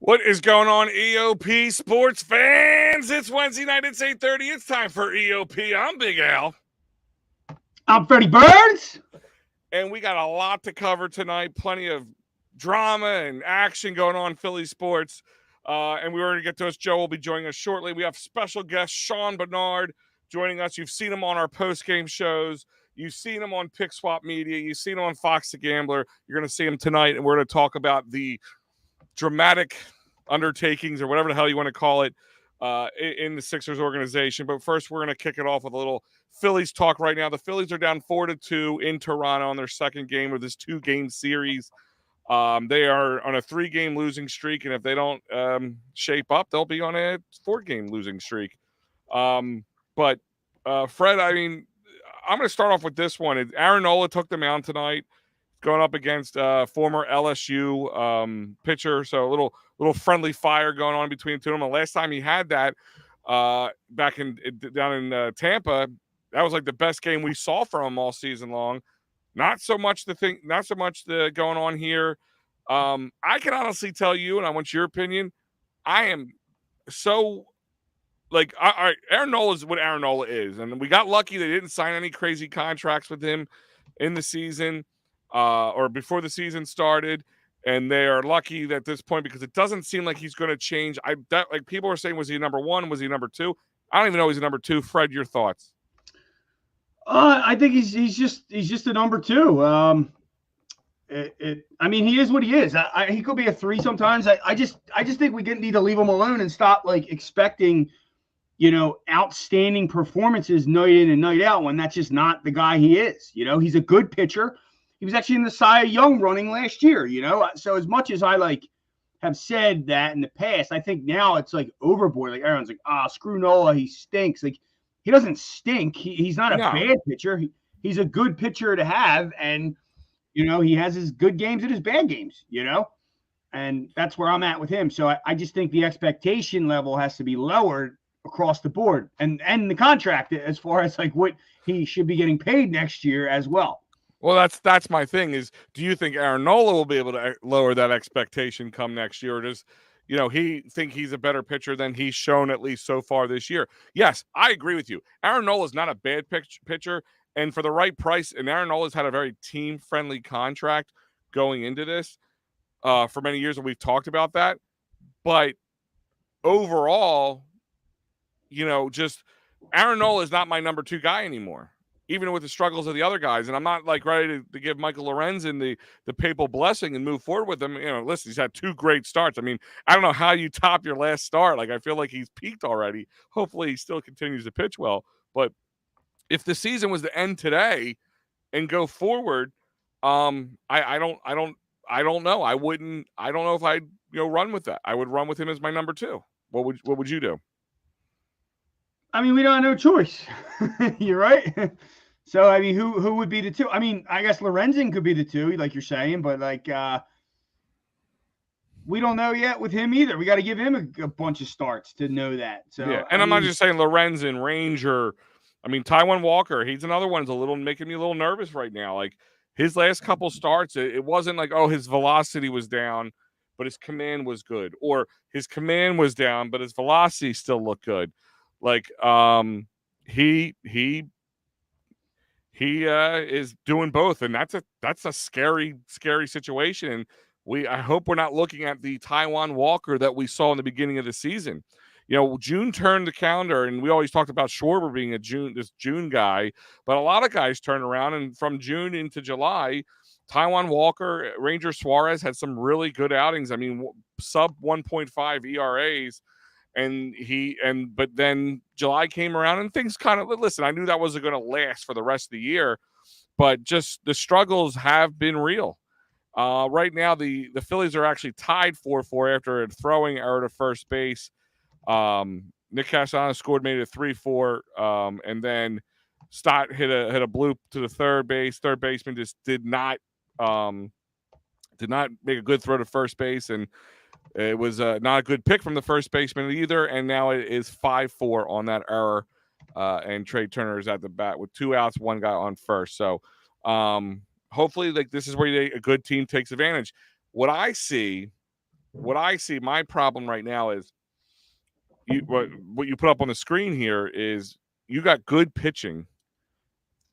What is going on, EoP sports fans? It's Wednesday night. It's 8:30. It's time for EoP. I'm Big Al. I'm Freddie Burns. And we got a lot to cover tonight. Plenty of drama and action going on in Philly sports. And we already get to us. Joe will be joining us shortly. We have special guest Sean Barnard joining us. You've seen him on our post-game shows. You've seen him on Pick Swap Media. You've seen him on Fox the Gambler. You're going to see him tonight, and we're going to talk about the dramatic undertakings or whatever the hell you want to call it in the Sixers organization. But first, we're going to kick it off with a little Phillies talk right now. The Phillies are down 4-2 in Toronto on their second game of this 2-game series. They are on a 3-game losing streak, and if they don't shape up, they'll be on a 4-game losing streak. But Fred, I mean, I'm going to start off with this one. Aaron Nola took them out tonight, going up against former LSU pitcher, so a little friendly fire going on between the two of them. The last time he had that back down in Tampa, that was like the best game we saw from him all season long. Not so much the going on here. I can honestly tell you, and I want your opinion, I am so like Aaron Nola is what Aaron Nola is, and we got lucky they didn't sign any crazy contracts with him in the season or before the season started, and they are lucky at this point because it doesn't seem like he's going to change. Like people are saying, was he number one? Was he number two? I don't even know he's a number two. Fred, your thoughts? I think he's just a number two. I mean, he is what he is. He could be a three sometimes. I just think we need to leave him alone and stop like expecting, outstanding performances night in and night out when that's just not the guy he is. He's a good pitcher. He was actually in the Cy Young running last year. So as much as I have said that in the past, I think now it's like overboard. Like everyone's like, screw Nola, he stinks. Like he doesn't stink. He's not a bad pitcher. He's a good pitcher to have, and he has his good games and his bad games. And that's where I'm at with him. So I just think the expectation level has to be lowered across the board, and the contract as far as like what he should be getting paid next year as well. Well, that's my thing is, do you think Aaron Nola will be able to lower that expectation come next year? Or does, he think he's a better pitcher than he's shown at least so far this year? Yes, I agree with you. Aaron Nola is not a bad pitcher, and for the right price, and Aaron Nola's had a very team-friendly contract going into this for many years, and we've talked about that. But overall, just Aaron Nola is not my number two guy anymore, even with the struggles of the other guys. And I'm not like ready to give Michael Lorenzen the papal blessing and move forward with him. Listen, he's had 2 great starts. I mean, I don't know how you top your last start. Like, I feel like he's peaked already. Hopefully he still continues to pitch well. But if the season was to end today and go forward, I don't know. I don't know if I'd run with that. I would run with him as my number 2. What would you do? I mean, we don't have no choice. You're right. So, I mean, who would be the 2? I mean, I guess Lorenzen could be the 2, like you're saying, but like we don't know yet with him either. We got to give him a bunch of starts to know that. So, yeah, and I'm not just saying Lorenzen, Ranger. I mean, Taijuan Walker. He's another one that's making me a little nervous right now. Like his last couple starts, it wasn't like his velocity was down, but his command was good, or his command was down, but his velocity still looked good. Like he is doing both, and that's a scary situation. And I hope we're not looking at the Taijuan Walker that we saw in the beginning of the season. June turned the calendar, and we always talked about Schwarber being this June guy, but a lot of guys turned around, and from June into July, Taijuan Walker, Ranger Suarez had some really good outings. I mean, sub 1.5 ERAs. But then July came around and things kind of, listen, I knew that wasn't going to last for the rest of the year, but just the struggles have been real. Right now, the Phillies are actually tied 4-4 after a throwing error to first base. Nick Castellano scored, made it 3-4, and then Stott hit a bloop to the third base. Third baseman just did not make a good throw to first base, and it was not a good pick from the first baseman either, and now it is 5-4 on that error, and Trey Turner is at the bat with 2 outs, 1 guy on first. So hopefully, like, this is where a good team takes advantage. What I see what I see, my problem right now is what you put up on the screen here is you got good pitching.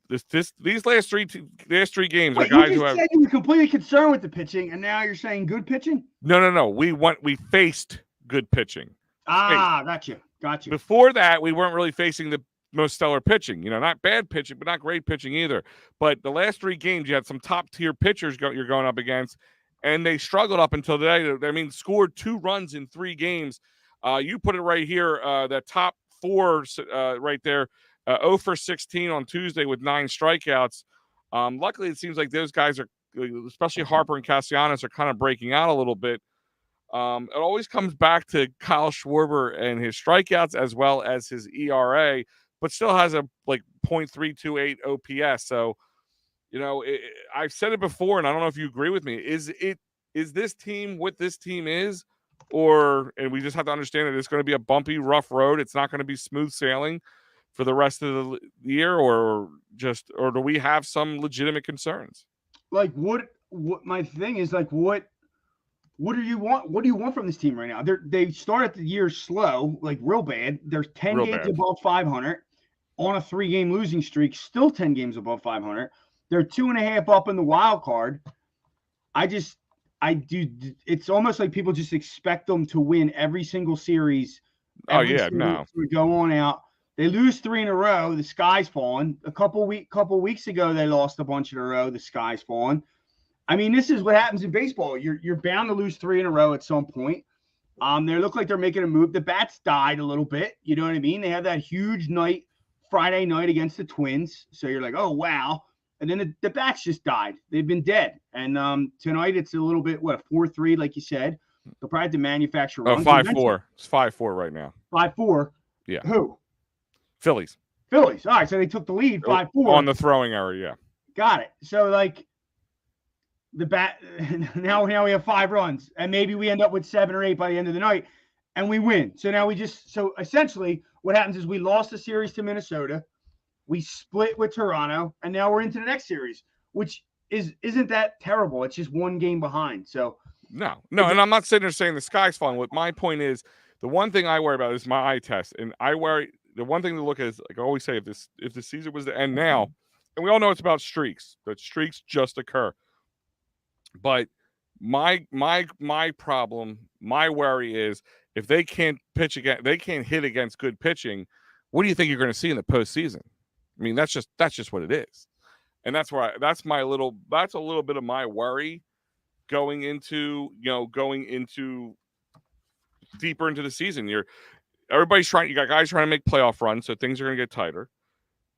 These last three games are guys you who just have. said you were completely concerned with the pitching, and now you're saying good pitching? No. We faced good pitching. Gotcha. Before that, we weren't really facing the most stellar pitching. Not bad pitching, but not great pitching either. But the last 3 games, you had some top tier pitchers you're going up against, and they struggled up until today. I mean, scored 2 runs in 3 games. You put it right here. The top 4 right there. 0 for 16 on Tuesday with 9 strikeouts. Luckily, it seems like those guys are, especially Harper and Castellanos, are kind of breaking out a little bit. It always comes back to Kyle Schwarber and his strikeouts as well as his ERA, but still has a .328 OPS. So, I've said it before, and I don't know if you agree with me. Is this team what this team is, and we just have to understand that it's going to be a bumpy, rough road. It's not going to be smooth sailing for the rest of the year, or do we have some legitimate concerns? What my thing is, what do you want? What do you want from this team right now? They started the year slow, real bad. There's 10 games above 500 on a 3-game losing streak, still 10 games above 500. They're 2.5 up in the wild card. It's almost like people just expect them to win every single series. To go on out. They lose 3 in a row. The sky's falling. A couple weeks ago, they lost a bunch in a row. The sky's falling. I mean, this is what happens in baseball. You're bound to lose 3 in a row at some point. They look like they're making a move. The bats died a little bit. You know what I mean? They have that huge night Friday night against the Twins. So you're like, oh, wow. And then the bats just died. They've been dead. And tonight it's a little bit, 4-3, like you said. They'll probably have to manufacture runs. 5-4. It's 5-4 right now. 5-4? Yeah. Who? Phillies. All right, so they took the lead 5-4. On the throwing error, yeah. Got it. So, the bat now we have 5 runs, and maybe we end up with 7 or 8 by the end of the night, and we win. So now so essentially what happens is we lost the series to Minnesota, we split with Toronto, and now we're into the next series, which isn't that terrible. It's just 1 game behind. So no, and I'm not sitting there saying the sky's falling. What my point is, the one thing I worry about is my eye test, and the one thing to look at is, like I always say, if the season was to end now, and we all know it's about streaks, that streaks just occur. But my problem, my worry is, if they can't pitch again, they can't hit against good pitching. What do you think you're going to see in the postseason? I mean, that's just what it is, and that's a little bit of my worry going into deeper into the season. You got guys trying to make playoff runs, so things are going to get tighter.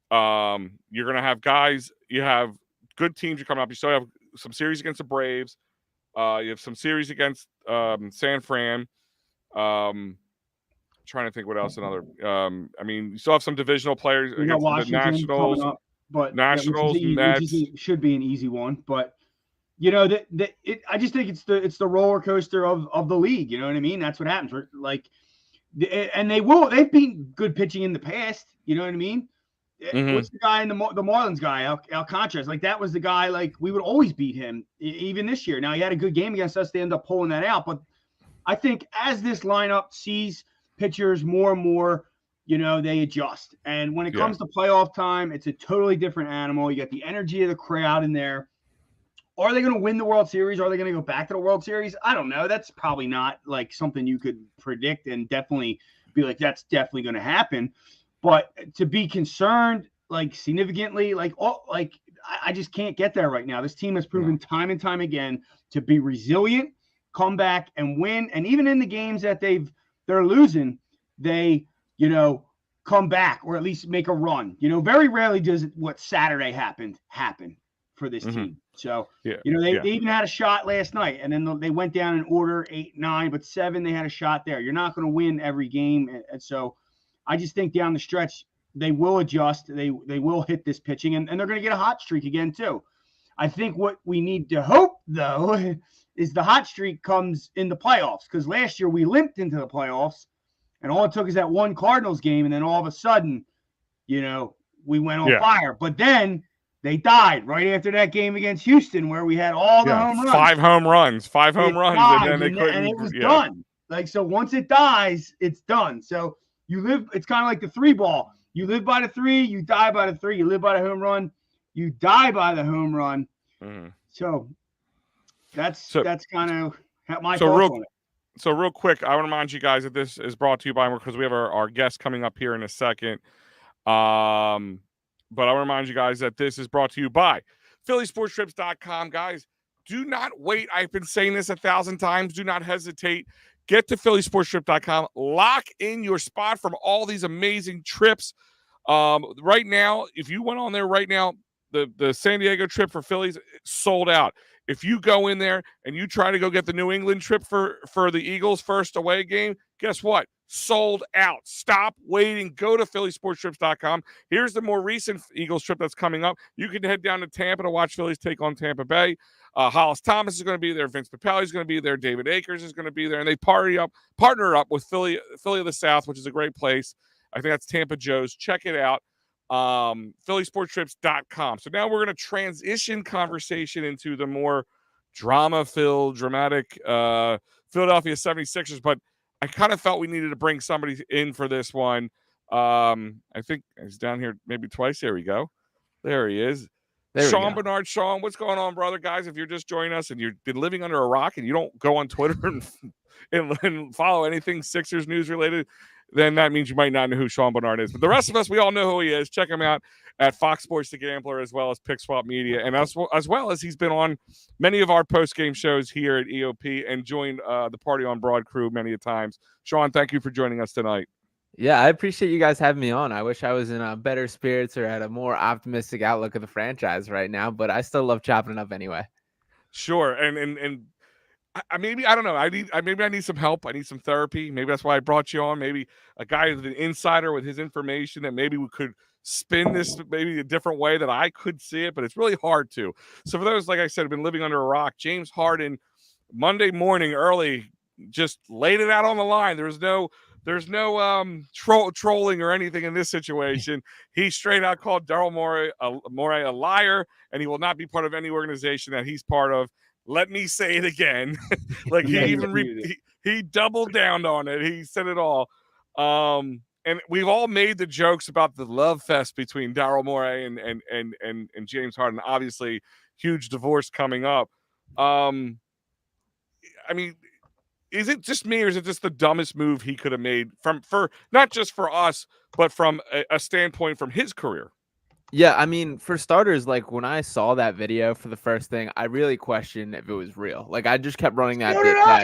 You're going to have guys. You have good teams. You're coming up. You still have some series against the Braves. You have some series against San Fran. Trying to think what else. I mean, you still have some divisional players against the Nationals. Up, but Nationals, Mets. Should be an easy one, but I just think it's the roller coaster of the league. You know what I mean? That's what happens. And they've beaten good pitching in the past. You know what I mean? Mm-hmm. What's the guy in the Marlins guy, Alcantara? That was the guy, we would always beat him, even this year. Now, he had a good game against us. They end up pulling that out. But I think as this lineup sees pitchers more and more, they adjust. And when it comes to playoff time, it's a totally different animal. You got the energy of the crowd in there. Are they going to win the World Series? Are they going to go back to the World Series? I don't know. That's probably not something you could predict and definitely be like, that's definitely going to happen. But to be concerned, significantly, I just can't get there right now. This team has proven time and time again to be resilient, come back and win. And even in the games that they're losing, they, come back or at least make a run. Very rarely does what Saturday happen for this team. So, they even had a shot last night, and then they went down in order 8-9, but 7, they had a shot there. You're not going to win every game. And so I just think down the stretch, they will adjust. They will hit this pitching, and they're going to get a hot streak again, too. I think what we need to hope, though, is the hot streak comes in the playoffs, because last year we limped into the playoffs, and all it took is that one Cardinals game, and then all of a sudden, we went on fire. But then They died right after that game against Houston where we had all the home runs. 5 home runs, It and died, then they couldn't. and it was done. Like, so once it dies, it's done. So you live, it's kind of like the 3-ball. You live by the 3, you die by the 3. You live by the home run, you die by the home run. Mm-hmm. So that's kind of my thoughts on it. So real quick, I want to remind you guys that this is brought to you by, because we have our guest coming up here in a second. But I want to remind you guys that this is brought to you by PhillySportsTrips.com. Guys, do not wait. I've been saying this 1,000 times. Do not hesitate. Get to PhillySportsTrip.com. Lock in your spot from all these amazing trips. Right now, if you went on there right now, the San Diego trip for Phillies sold out. If you go in there and you try to go get the New England trip for the Eagles' first away game, guess what? Sold out. Stop waiting. Go to PhillySportsTrips.com. Here's the more recent Eagles trip that's coming up. You can head down to Tampa to watch Phillies take on Tampa Bay. Hollis Thomas is going to be there. Vince Papale is going to be there. David Akers is going to be there. And they partner up with Philly of the South, which is a great place. I think that's Tampa Joe's. Check it out. PhillySportsTrips.com. So now we're going to transition conversation into the more drama-filled, dramatic Philadelphia 76ers, but I kind of felt we needed to bring somebody in for this one. I think he's down here maybe twice. There we go. There he is. Sean Barnard. Sean, what's going on, brother? Guys, if you're just joining us and you've been living under a rock and you don't go on Twitter and follow anything Sixers news related, then that means you might not know who Sean Barnard is. But the rest of us, we all know who he is. Check him out at Fox Sports The Gambler, as well as Pick Swap Media, and as well as he's been on many of our post-game shows here at EoP and joined the Party on Broad crew many a times. Sean, thank you for joining us tonight. Yeah, I appreciate you guys having me on. I wish I was in better spirits or had a more optimistic outlook of the franchise right now, but I still love chopping it up anyway. Sure, and maybe I don't know. Maybe I need some help. I need some therapy. Maybe that's why I brought you on. Maybe a guy who's an insider with his information that maybe we could spin this maybe a different way that I could see it, but it's really hard to. So for those, like I said, have been living under a rock, James Harden Monday morning early just laid it out on the line. There's no trolling or anything in this situation. He straight out called Daryl Morey a liar, and he will not be part of any organization that he's part of. Let me say it again. Like he doubled down on it. He said it all. And we've all made the jokes about the love fest between Daryl Morey and James Harden. Obviously, huge divorce coming up. I mean, is it just me, or is it just the dumbest move he could have made for not just for us, but from a standpoint from his career? Yeah, I mean, for starters, like when I saw that video for the first thing, I really questioned if it was real. Like I just kept running that.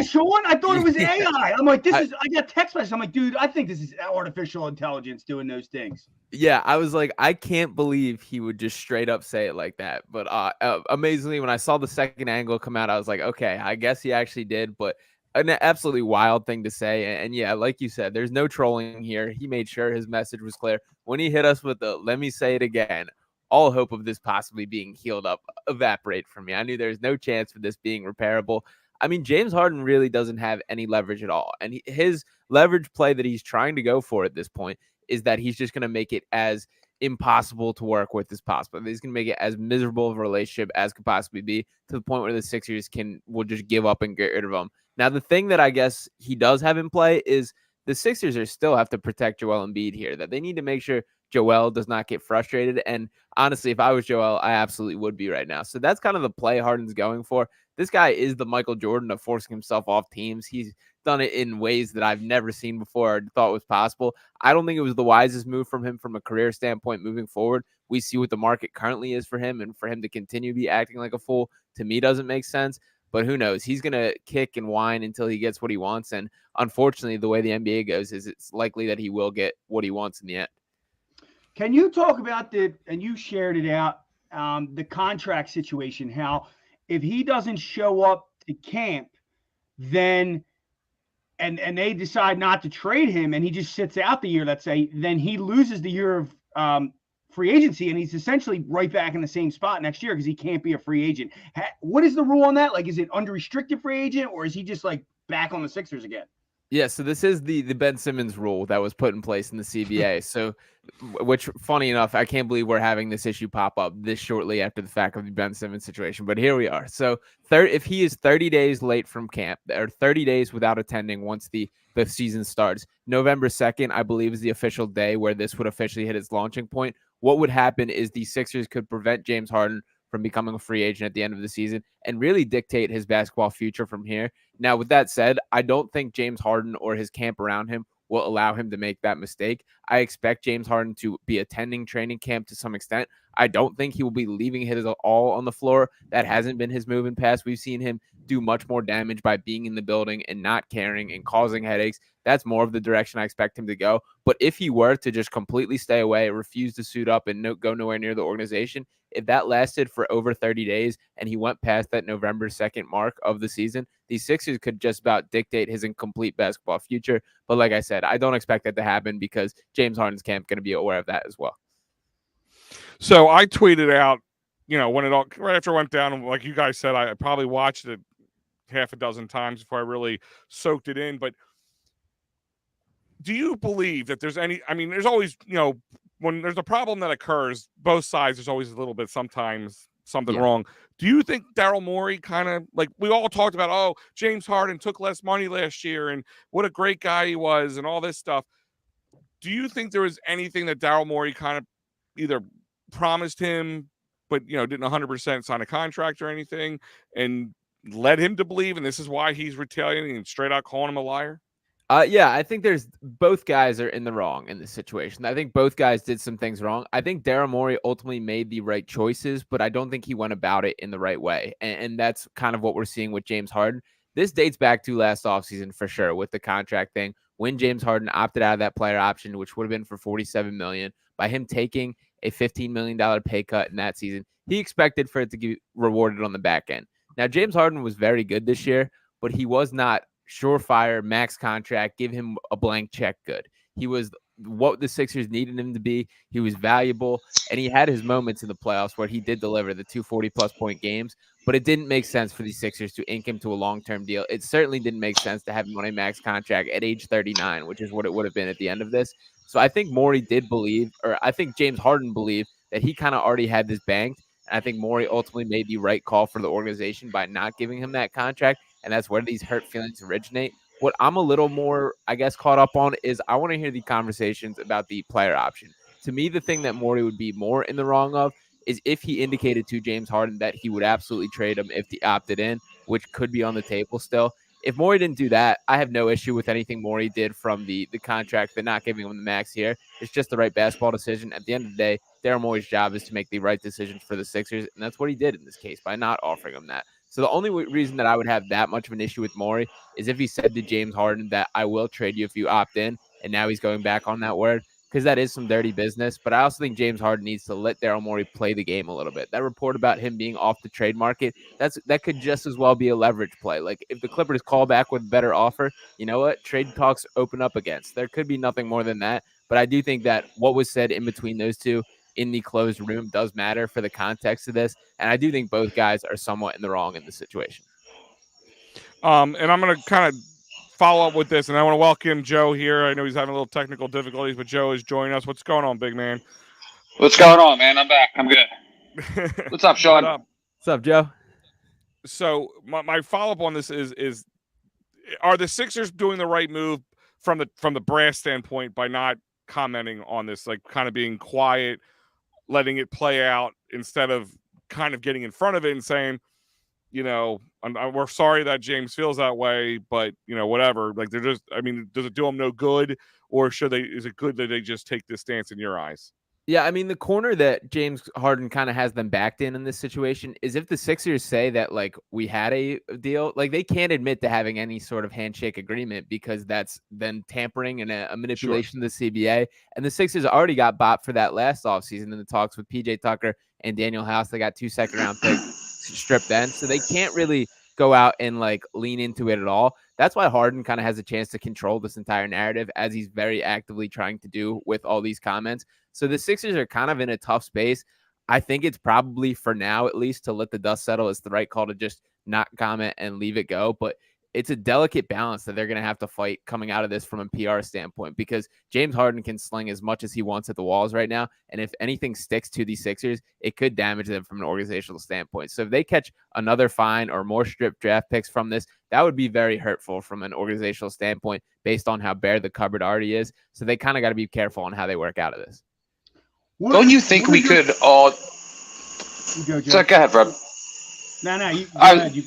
Sean, I thought it was AI. I'm like, I got text message. I'm like, dude, I think this is artificial intelligence doing those things. Yeah, I was like, I can't believe he would just straight up say it like that. But amazingly, when I saw the second angle come out, I was like, okay, I guess he actually did. But an absolutely wild thing to say. And yeah, like you said, there's no trolling here. He made sure his message was clear. When he hit us with the "let me say it again," all hope of this possibly being healed up evaporated from me. I knew there's no chance for this being repairable. I mean, James Harden really doesn't have any leverage at all. And his leverage play that he's trying to go for at this point is that he's just going to make it as impossible to work with as possible. He's going to make it as miserable of a relationship as could possibly be, to the point where the Sixers will just give up and get rid of him. Now, the thing that I guess he does have in play is the Sixers still have to protect Joel Embiid here, that they need to make sure Joel does not get frustrated. And honestly, if I was Joel, I absolutely would be right now. So that's kind of the play Harden's going for. This guy is the Michael Jordan of forcing himself off teams. He's done it in ways that I've never seen before or thought was possible. I don't think it was the wisest move from him from a career standpoint moving forward. We see what the market currently is for him, and for him to continue to be acting like a fool, to me, doesn't make sense. But who knows? He's going to kick and whine until he gets what he wants. And unfortunately, the way the NBA goes is it's likely that he will get what he wants in the end. Can you talk about and you shared it out, the contract situation, how if he doesn't show up to camp, then and they decide not to trade him and he just sits out the year, let's say, then he loses the year of free agency, and he's essentially right back in the same spot next year because he can't be a free agent. What is the rule on that? Like, is it unrestricted free agent, or is he just like back on the Sixers again? Yeah, so this is the Ben Simmons rule that was put in place in the CBA. So, which funny enough, I can't believe we're having this issue pop up this shortly after the fact of the Ben Simmons situation. But here we are. So, if he is 30 days late from camp or 30 days without attending once the season starts, November 2nd, I believe, is the official day where this would officially hit its launching point. What would happen is the Sixers could prevent James Harden from becoming a free agent at the end of the season and really dictate his basketball future from here. Now, with that said, I don't think James Harden or his camp around him will allow him to make that mistake. I expect James Harden to be attending training camp to some extent. I don't think he will be leaving his all on the floor. That hasn't been his move in past. We've seen him do much more damage by being in the building and not caring and causing headaches. That's more of the direction I expect him to go. But if he were to just completely stay away, refuse to suit up and go nowhere near the organization, if that lasted for over 30 days and he went past that November 2nd mark of the season, the Sixers could just about dictate his incomplete basketball future. But like I said, I don't expect that to happen because James Harden's camp going to be aware of that as well. So I tweeted out, when it all right after it went down, like you guys said, I probably watched it half a dozen times before I really soaked it in. But do you believe that there's there's always, when there's a problem that occurs, both sides, there's always a little bit, sometimes something wrong. Do you think Daryl Morey kind of, like, we all talked about, oh, James Harden took less money last year and what a great guy he was and all this stuff. Do you think there was anything that Daryl Morey kind of either promised him, but, didn't 100% sign a contract or anything and led him to believe, and this is why he's retaliating and straight out calling him a liar? Yeah, I think both guys are in the wrong in this situation. I think both guys did some things wrong. I think Daryl Morey ultimately made the right choices, but I don't think he went about it in the right way. And that's kind of what we're seeing with James Harden. This dates back to last offseason for sure with the contract thing. When James Harden opted out of that player option, which would have been for $47 million, by him taking a $15 million pay cut in that season, he expected for it to be rewarded on the back end. Now, James Harden was very good this year, but he was not surefire max contract, give him a blank check good. He was what the Sixers needed him to be. He was valuable, and he had his moments in the playoffs where he did deliver the 240-plus point games, but it didn't make sense for the Sixers to ink him to a long-term deal. It certainly didn't make sense to have him on a max contract at age 39, which is what it would have been at the end of this. So I think Morey did believe, or I think James Harden believed, that he kind of already had this banked, and I think Morey ultimately made the right call for the organization by not giving him that contract. And that's where these hurt feelings originate. What I'm a little more, I guess, caught up on is I want to hear the conversations about the player option. To me, the thing that Morey would be more in the wrong of is if he indicated to James Harden that he would absolutely trade him if he opted in, which could be on the table still. If Morey didn't do that, I have no issue with anything Morey did from the contract, but not giving him the max here. It's just the right basketball decision. At the end of the day, Daryl Morey's job is to make the right decisions for the Sixers, and that's what he did in this case by not offering him that. So the only reason that I would have that much of an issue with Morey is if he said to James Harden that I will trade you if you opt in, and now he's going back on that word, because that is some dirty business. But I also think James Harden needs to let Daryl Morey play the game a little bit. That report about him being off the trade market, that could just as well be a leverage play. Like if the Clippers call back with a better offer, you know what? Trade talks open up against. There could be nothing more than that. But I do think that what was said in between those two in the closed room does matter for the context of this. And I do think both guys are somewhat in the wrong in this situation. And I'm going to kind of follow up with this, and I want to welcome Joe here. I know he's having a little technical difficulties, but Joe is joining us. What's going on, big man? What's going on, man? I'm back. I'm good. What's up, Sean? What's up, Joe? So my follow-up on this is are the Sixers doing the right move from the brass standpoint by not commenting on this, like kind of being quiet, letting it play out instead of kind of getting in front of it and saying, we're sorry that James feels that way, but whatever. Like they're just, does it do them no good, or is it good that they just take this stance in your eyes? Yeah, the corner that James Harden kind of has them backed in this situation is if the Sixers say that, like, we had a deal, like, they can't admit to having any sort of handshake agreement because that's then tampering and a manipulation of the CBA. And the Sixers already got bought for that last offseason in the talks with PJ Tucker and Daniel House. They got 2 second-round picks stripped then. So they can't really go out and, like, lean into it at all. That's why Harden kind of has a chance to control this entire narrative, as he's very actively trying to do with all these comments. So the Sixers are kind of in a tough space. I think it's probably, for now at least, to let the dust settle. It's the right call to just not comment and leave it go. But it's a delicate balance that they're going to have to fight coming out of this from a PR standpoint, because James Harden can sling as much as he wants at the walls right now. And if anything sticks to the Sixers, it could damage them from an organizational standpoint. So if they catch another fine or more stripped draft picks from this, that would be very hurtful from an organizational standpoint based on how bare the cupboard already is. So they kind of got to be careful on how they work out of this. Don't you think we could all... Go ahead, Rob. No, you go ahead.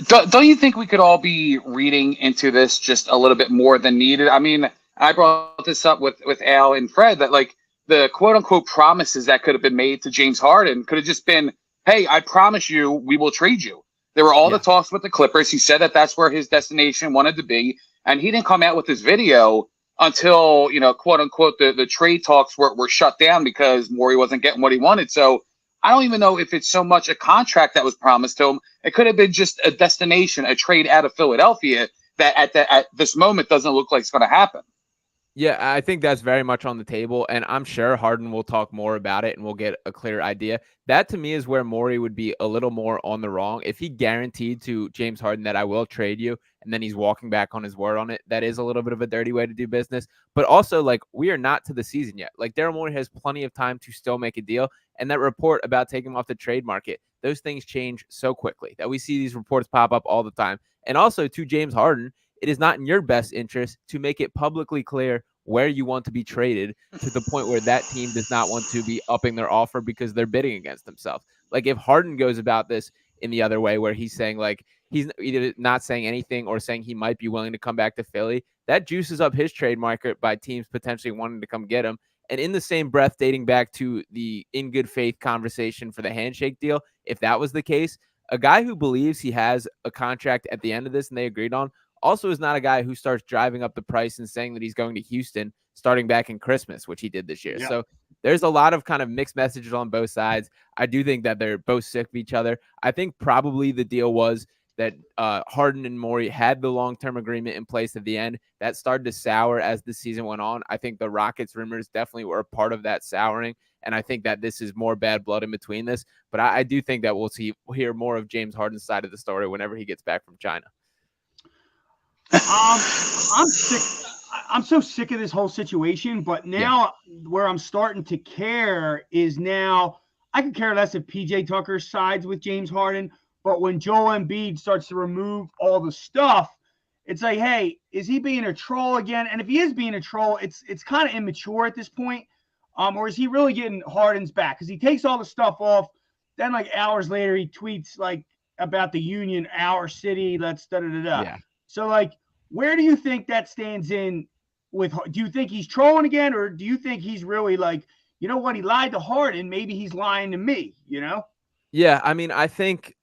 Don't you think we could all be reading into this just a little bit more than needed? I mean, I brought this up with Al and Fred that, like, the quote-unquote promises that could have been made to James Harden could have just been, hey, I promise you we will trade you. There were all the talks with the Clippers. He said that that's where his destination wanted to be, and he didn't come out with this video until, quote-unquote, the trade talks were shut down because Morey wasn't getting what he wanted. So I don't even know if it's so much a contract that was promised to him. It could have been just a destination, a trade out of Philadelphia that at this moment doesn't look like it's going to happen. Yeah, I think that's very much on the table, and I'm sure Harden will talk more about it and we'll get a clear idea. That, to me, is where Morey would be a little more on the wrong. If he guaranteed to James Harden that I will trade you, and then he's walking back on his word on it, that is a little bit of a dirty way to do business. But also, like, we are not to the season yet. Like, Daryl Morey has plenty of time to still make a deal, and that report about taking him off the trade market, those things change so quickly that we see these reports pop up all the time. And also, to James Harden, it is not in your best interest to make it publicly clear where you want to be traded to the point where that team does not want to be upping their offer because they're bidding against themselves. Like, if Harden goes about this in the other way, where he's saying, like, he's either not saying anything or saying he might be willing to come back to Philly, that juices up his trade market by teams potentially wanting to come get him. And in the same breath, dating back to the in good faith conversation for the handshake deal, if that was the case, a guy who believes he has a contract at the end of this and they agreed on also is not a guy who starts driving up the price and saying that he's going to Houston starting back in Christmas, which he did this year. Yeah. So there's a lot of kind of mixed messages on both sides. I do think that they're both sick of each other. I think probably the deal was that Harden and Morey had the long-term agreement in place at the end. That started to sour as the season went on. I think the Rockets rumors definitely were a part of that souring, and I think that this is more bad blood in between this. But I do think that we'll hear more of James Harden's side of the story whenever he gets back from China. I'm sick. I'm so sick of this whole situation, but now where I'm starting to care is now I could care less if PJ Tucker sides with James Harden, but when Joel Embiid starts to remove all the stuff, it's like, hey, is he being a troll again? And if he is being a troll, it's kind of immature at this point, or is he really getting Harden's back? Because he takes all the stuff off, then like hours later he tweets like about the Union, our city, let's da-da-da-da. Yeah. So, like, where do you think that stands in with – do you think he's trolling again, or do you think he's really like, you know what, he lied to Harden, maybe he's lying to me, you know? Yeah, I mean, I think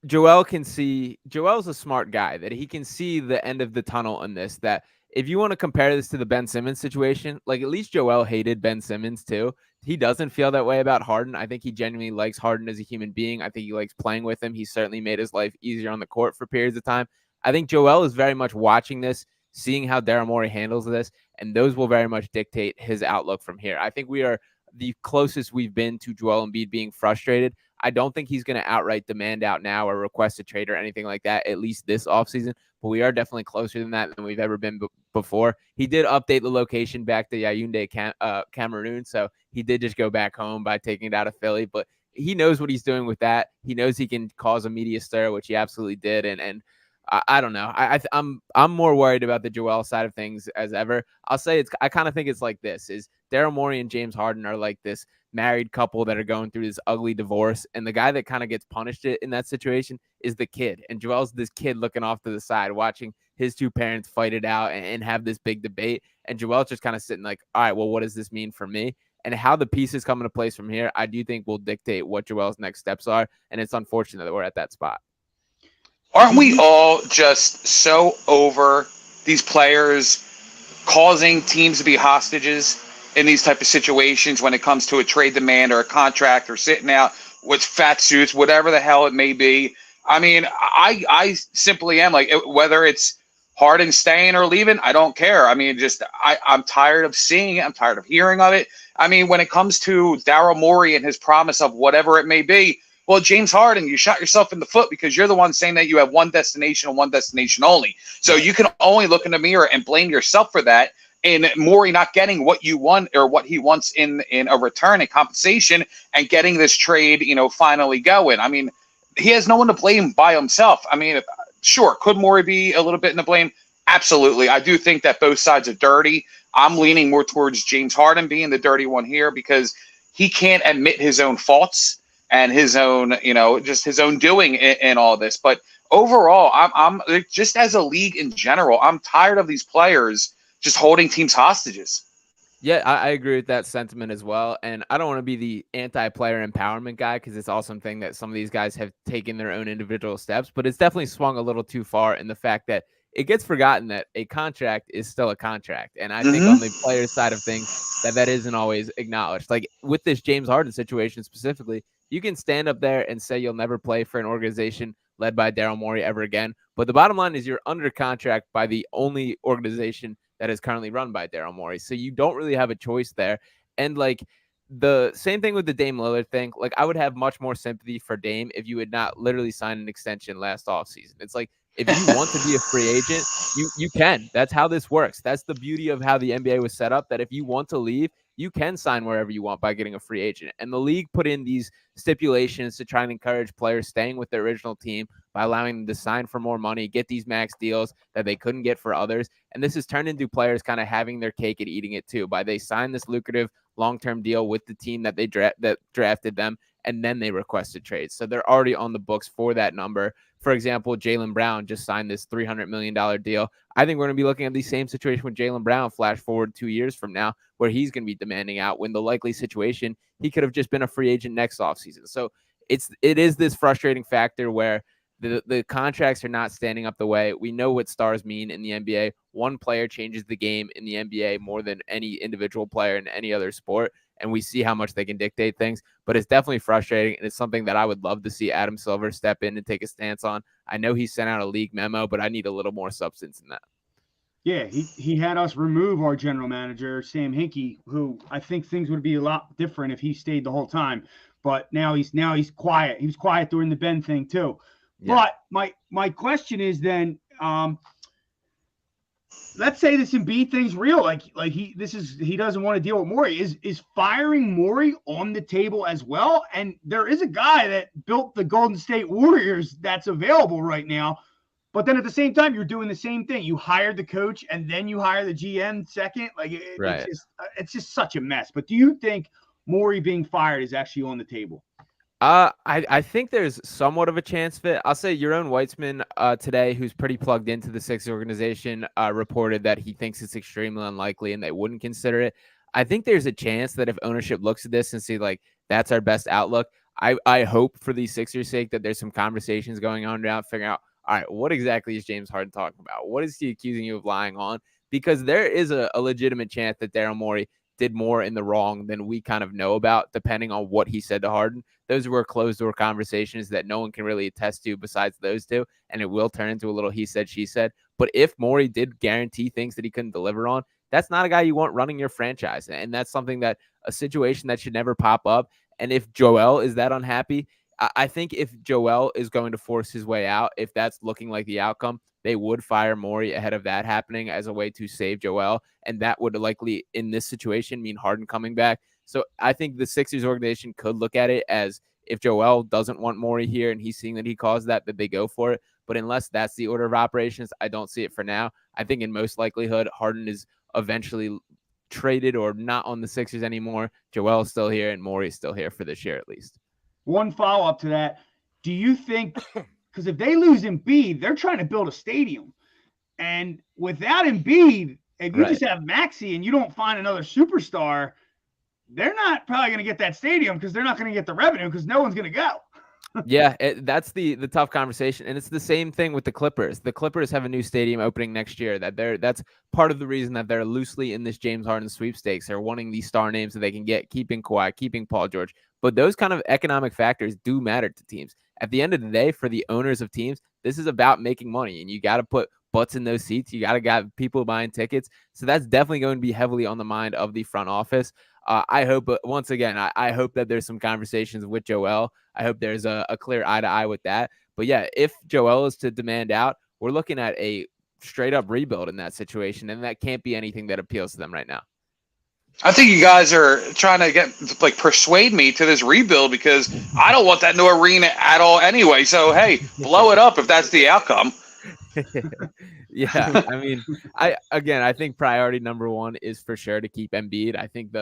Joel can see – Joel's a smart guy, that he can see the end of the tunnel in this, that if you want to compare this to the Ben Simmons situation, like, at least Joel hated Ben Simmons too. He doesn't feel that way about Harden. I think he genuinely likes Harden as a human being. I think he likes playing with him. He certainly made his life easier on the court for periods of time. I think Joel is very much watching this, seeing how Daryl Morey handles this, and those will very much dictate his outlook from here. I think we are the closest we've been to Joel Embiid being frustrated. I don't think he's going to outright demand out now or request a trade or anything like that, at least this offseason, but we are definitely closer than that than we've ever been before. He did update the location back to Yaoundé, Cameroon, so he did just go back home by taking it out of Philly, but he knows what he's doing with that. He knows he can cause a media stir, which he absolutely did, and I don't know. I'm more worried about the Joel side of things as ever. I'll say I kind of think it's like this: is Daryl Morey and James Harden are like this married couple that are going through this ugly divorce, and the guy that kind of gets punished in that situation is the kid. And Joel's this kid looking off to the side, watching his two parents fight it out and have this big debate. And Joel's just kind of sitting like, all right, well, what does this mean for me? And how the pieces come into place from here, I do think will dictate what Joel's next steps are. And it's unfortunate that we're at that spot. Aren't we all just so over these players causing teams to be hostages in these type of situations when it comes to a trade demand or a contract or sitting out with fat suits, whatever the hell it may be? I mean, I simply am like, whether it's Harden staying or leaving, I don't care. I mean, just I'm tired of seeing it. I'm tired of hearing of it. I mean, when it comes to Daryl Morey and his promise of whatever it may be, well, James Harden, you shot yourself in the foot because you're the one saying that you have one destination and one destination only. So you can only look in the mirror and blame yourself for that. And Morey not getting what you want or what he wants in a return and compensation and getting this trade, finally going. I mean, he has no one to blame by himself. I mean, sure, could Morey be a little bit in the blame? Absolutely. I do think that both sides are dirty. I'm leaning more towards James Harden being the dirty one here because he can't admit his own faults and his own, just his own doing in all this. But overall, I'm just as a league in general, I'm tired of these players just holding teams hostages. Yeah, I agree with that sentiment as well. And I don't want to be the anti-player empowerment guy because it's also something that some of these guys have taken their own individual steps, but it's definitely swung a little too far in the fact that it gets forgotten that a contract is still a contract. And I think on the player side of things, that isn't always acknowledged. Like with this James Harden situation specifically, you can stand up there and say you'll never play for an organization led by Daryl Morey ever again. But the bottom line is you're under contract by the only organization that is currently run by Daryl Morey. So you don't really have a choice there. And like the same thing with the Dame Lillard thing, like I would have much more sympathy for Dame if you had not literally signed an extension last offseason. It's like, if you want to be a free agent, you can. That's how this works. That's the beauty of how the NBA was set up, that if you want to leave, you can sign wherever you want by getting a free agent. And the league put in these stipulations to try and encourage players staying with their original team by allowing them to sign for more money, get these max deals that they couldn't get for others. And this has turned into players kind of having their cake and eating it too, by they sign this lucrative long-term deal with the team that they drafted them, and then they requested trades. So they're already on the books for that number. For example, Jaylen Brown just signed this $300 million deal. I think we're going to be looking at the same situation with Jaylen Brown flash forward 2 years from now, where he's going to be demanding out, when the likely situation, he could have just been a free agent next offseason. So it is this frustrating factor where the contracts are not standing up the way. We know what stars mean in the NBA. One player changes the game in the NBA more than any individual player in any other sport, and we see how much they can dictate things. But it's definitely frustrating, and it's something that I would love to see Adam Silver step in and take a stance on. I know he sent out a league memo, but I need a little more substance in that. Yeah, he had us remove our general manager, Sam Hinkie, who I think things would be a lot different if he stayed the whole time. But now he's quiet. He was quiet during the Ben thing too. Yeah. But my question is then, let's say this Embiid thing's real. He doesn't want to deal with Morey. Is firing Morey on the table as well? And there is a guy that built the Golden State Warriors that's available right now. But then at the same time, you're doing the same thing. You hired the coach and then you hire the GM second. Right. It's just such a mess. But do you think Morey being fired is actually on the table? I think there's somewhat of a chance fit. I'll say Yaron Weitzman today, who's pretty plugged into the Sixers organization, reported that he thinks it's extremely unlikely and they wouldn't consider it. I think there's a chance that if ownership looks at this and see like that's our best outlook, I hope for the Sixers' sake that there's some conversations going on now, figuring out, all right, what exactly is James Harden talking about? What is he accusing you of lying on? Because there is a legitimate chance that Daryl Morey did more in the wrong than we kind of know about, depending on what he said to Harden. Those were closed-door conversations that no one can really attest to besides those two, and it will turn into a little he said, she said. But if Morey did guarantee things that he couldn't deliver on, that's not a guy you want running your franchise, and that's something that a situation that should never pop up. And if Joel is that unhappy, I think if Joel is going to force his way out, if that's looking like the outcome, they would fire Morey ahead of that happening as a way to save Joel. And that would likely, in this situation, mean Harden coming back. So I think the Sixers organization could look at it as if Joel doesn't want Morey here and he's seeing that he caused that they go for it. But unless that's the order of operations, I don't see it for now. I think in most likelihood, Harden is eventually traded or not on the Sixers anymore. Joel is still here and Morey is still here for this year at least. One follow-up to that. Do you think, because if they lose Embiid, they're trying to build a stadium. And without Embiid, if you just have Maxey and you don't find another superstar, they're not probably going to get that stadium because they're not going to get the revenue because no one's going to go. Yeah, that's the tough conversation. And it's the same thing with the Clippers. The Clippers have a new stadium opening next year. That's part of the reason that they're loosely in this James Harden sweepstakes. They're wanting these star names that they can get, keeping Kawhi, keeping Paul George. But those kind of economic factors do matter to teams. At the end of the day, for the owners of teams, this is about making money, and you got to put butts in those seats. You got to get people buying tickets. So that's definitely going to be heavily on the mind of the front office. I hope, once again, I hope that there's some conversations with Joel. I hope there's a clear eye to eye with that. But yeah, if Joel is to demand out, we're looking at a straight up rebuild in that situation, and that can't be anything that appeals to them right now. I think you guys are trying to persuade me to this rebuild because I don't want that new arena at all anyway. So hey, blow it up if that's the outcome. Yeah, I mean, I think priority number one is for sure to keep Embiid. I think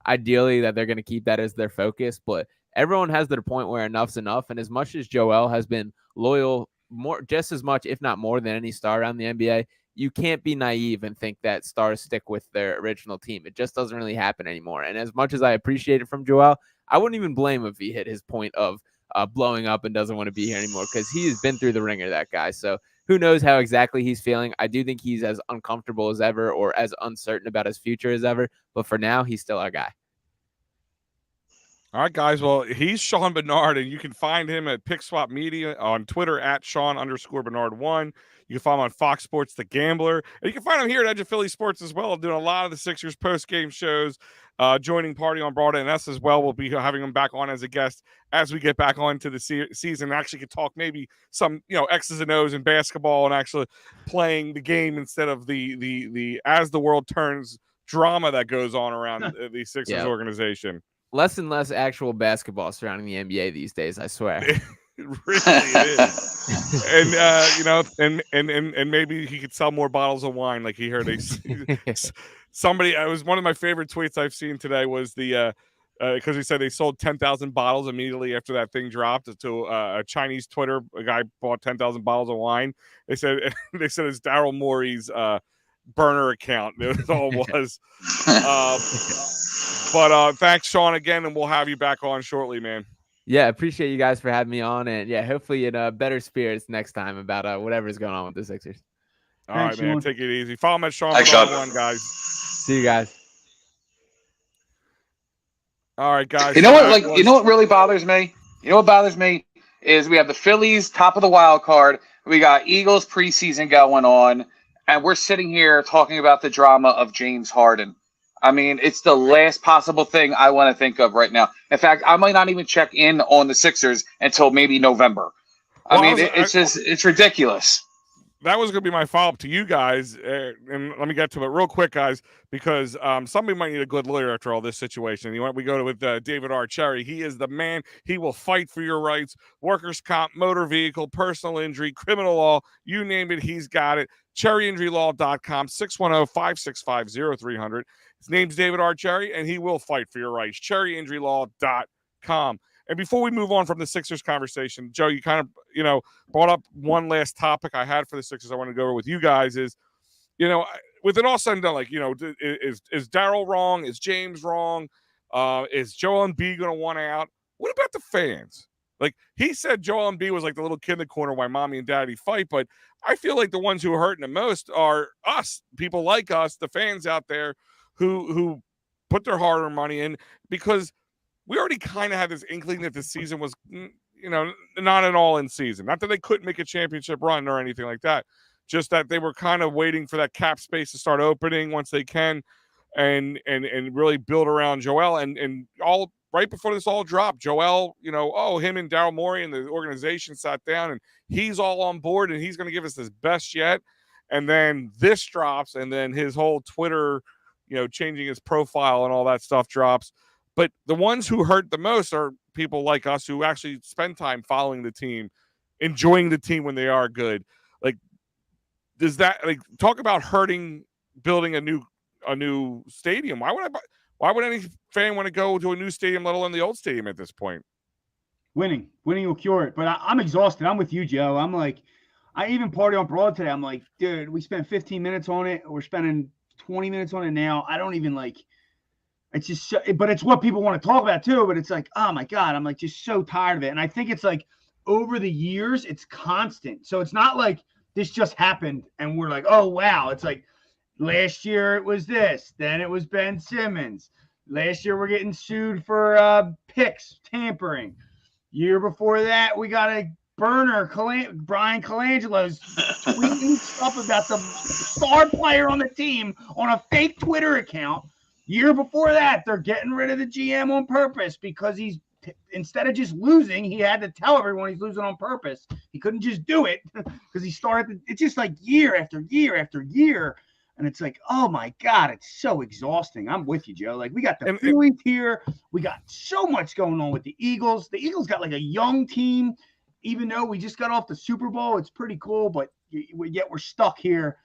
ideally that they're going to keep that as their focus, but everyone has their point where enough's enough. And as much as Joel has been loyal, just as much, if not more, than any star around the NBA, you can't be naive and think that stars stick with their original team. It just doesn't really happen anymore. And as much as I appreciate it from Joel, I wouldn't even blame him if he hit his point of blowing up and doesn't want to be here anymore, because he's been through the ringer, that guy. So who knows how exactly he's feeling. I do think he's as uncomfortable as ever, or as uncertain about his future as ever. But for now, he's still our guy. All right, guys. Well, he's Sean Barnard, and you can find him at Pick Swap Media on Twitter at Sean_Barnard1. You can find him on Fox Sports The Gambler. And you can find him here at Edge of Philly Sports as well, doing a lot of the Sixers post-game shows, joining Party on Broad and us as well. We'll be having him back on as a guest as we get back on to the season. Actually could talk maybe some, X's and O's in basketball and actually playing the game instead of the as the world turns drama that goes on around the Sixers organization. Less and less actual basketball surrounding the NBA these days, I swear. It really is. And maybe he could sell more bottles of wine, like he heard somebody. It was one of my favorite tweets I've seen today was because he said they sold 10,000 bottles immediately after that thing dropped to a Chinese Twitter. A guy bought 10,000 bottles of wine. They said it's Daryl Morey's burner account. It all was. But thanks, Sean, again, and we'll have you back on shortly, man. Yeah, appreciate you guys for having me on, and yeah, hopefully in better spirits next time about whatever's going on with the Sixers. All right, man, take it easy. Follow me at Sean Thanks, Barnard1, guys. See you guys. All right, guys. You know what? You know what really bothers me? You know what bothers me is we have the Phillies top of the wild card. We got Eagles preseason going on, and we're sitting here talking about the drama of James Harden. I mean, it's the last possible thing I want to think of right now. In fact, I might not even check in on the Sixers until maybe November. It's ridiculous. That was going to be my follow-up to you guys, and let me get to it real quick, guys, because somebody might need a good lawyer after all this situation. We go with David R. Cherry. He is the man. He will fight for your rights, workers' comp, motor vehicle, personal injury, criminal law, you name it, he's got it. CherryInjuryLaw.com, 610-565-0300. His name's David R. Cherry, and he will fight for your rights. CherryInjuryLaw.com. And before we move on from the Sixers conversation, Joe, you kind of, brought up one last topic I had for the Sixers I want to go over with you guys is, with it all said and done, is Daryl wrong? Is James wrong? Is Joel Embiid going to want out? What about the fans? Like, he said Joel Embiid was like the little kid in the corner why mommy and daddy fight, but I feel like the ones who are hurting the most are us, people like us, the fans out there who put their hard-earned money in, because we already kind of had this inkling that the season was, not at all in season. Not that they couldn't make a championship run or anything like that, just that they were kind of waiting for that cap space to start opening once they can, and really build around Joel. And all right before this all dropped, Joel, him and Daryl Morey and the organization sat down, and he's all on board, and he's going to give us his best yet. And then this drops, and then his whole Twitter, changing his profile and all that stuff drops. But the ones who hurt the most are people like us who actually spend time following the team, enjoying the team when they are good. Like, does that talk about hurting building a new stadium? Why would any fan want to go to a new stadium, let alone the old stadium at this point? Winning will cure it. But I'm exhausted. I'm with you, Joe. I'm like, I even party on Broad today. I'm like, dude, we spent 15 minutes on it. We're spending 20 minutes on it now. I don't even it's just, but it's what people want to talk about too. But it's like, oh my God, I'm just so tired of it. And I think it's over the years, it's constant. So it's not like this just happened and we're like, oh wow. It's like last year it was this, then it was Ben Simmons. Last year we're getting sued for picks tampering. Year before that we got a burner. Brian Colangelo's tweeting stuff about the star player on the team on a fake Twitter account. Year before that, they're getting rid of the GM on purpose because instead of just losing, he had to tell everyone he's losing on purpose. He couldn't just do it because he started. It's just like year after year after year. And it's like, oh my God, it's so exhausting. I'm with you, Joe. Like, we got the Phillies here. We got so much going on with the Eagles. The Eagles got like a young team, even though we just got off the Super Bowl. It's pretty cool, but yet we're stuck here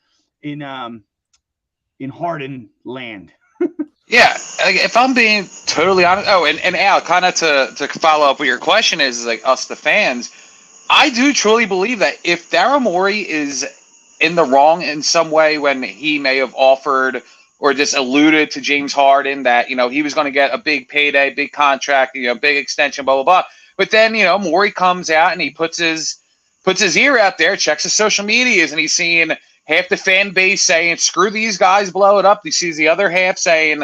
in Harden land. Yeah, like, if I'm being totally honest. Oh, and Al, kind of to follow up with your question is like us, the fans. I do truly believe that if Daryl Morey is in the wrong in some way when he may have offered or just alluded to James Harden that, he was going to get a big payday, big contract, big extension, blah, blah, blah. But then, Morey comes out and he puts his ear out there, checks his social medias, and he's seeing half the fan base saying, screw these guys, blow it up. He sees the other half saying,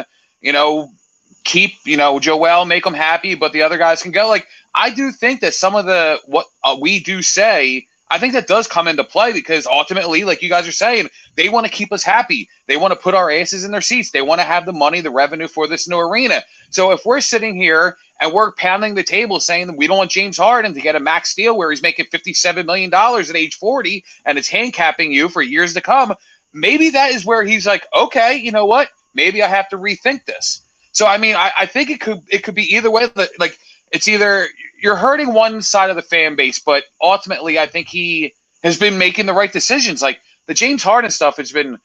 keep, Joel, make them happy, but the other guys can go. Like, I do think that some of what we do say, I think that does come into play because ultimately, like you guys are saying, they want to keep us happy. They want to put our asses in their seats. They want to have the money, the revenue for this new arena. So if we're sitting here and we're pounding the table saying that we don't want James Harden to get a max deal where he's making $57 million at age 40 and it's handicapping you for years to come, maybe that is where he's like, okay, you know what? Maybe I have to rethink this. So, I mean, I think it could be either way. Like, it's either you're hurting one side of the fan base, but ultimately I think he has been making the right decisions. Like the James Harden stuff has been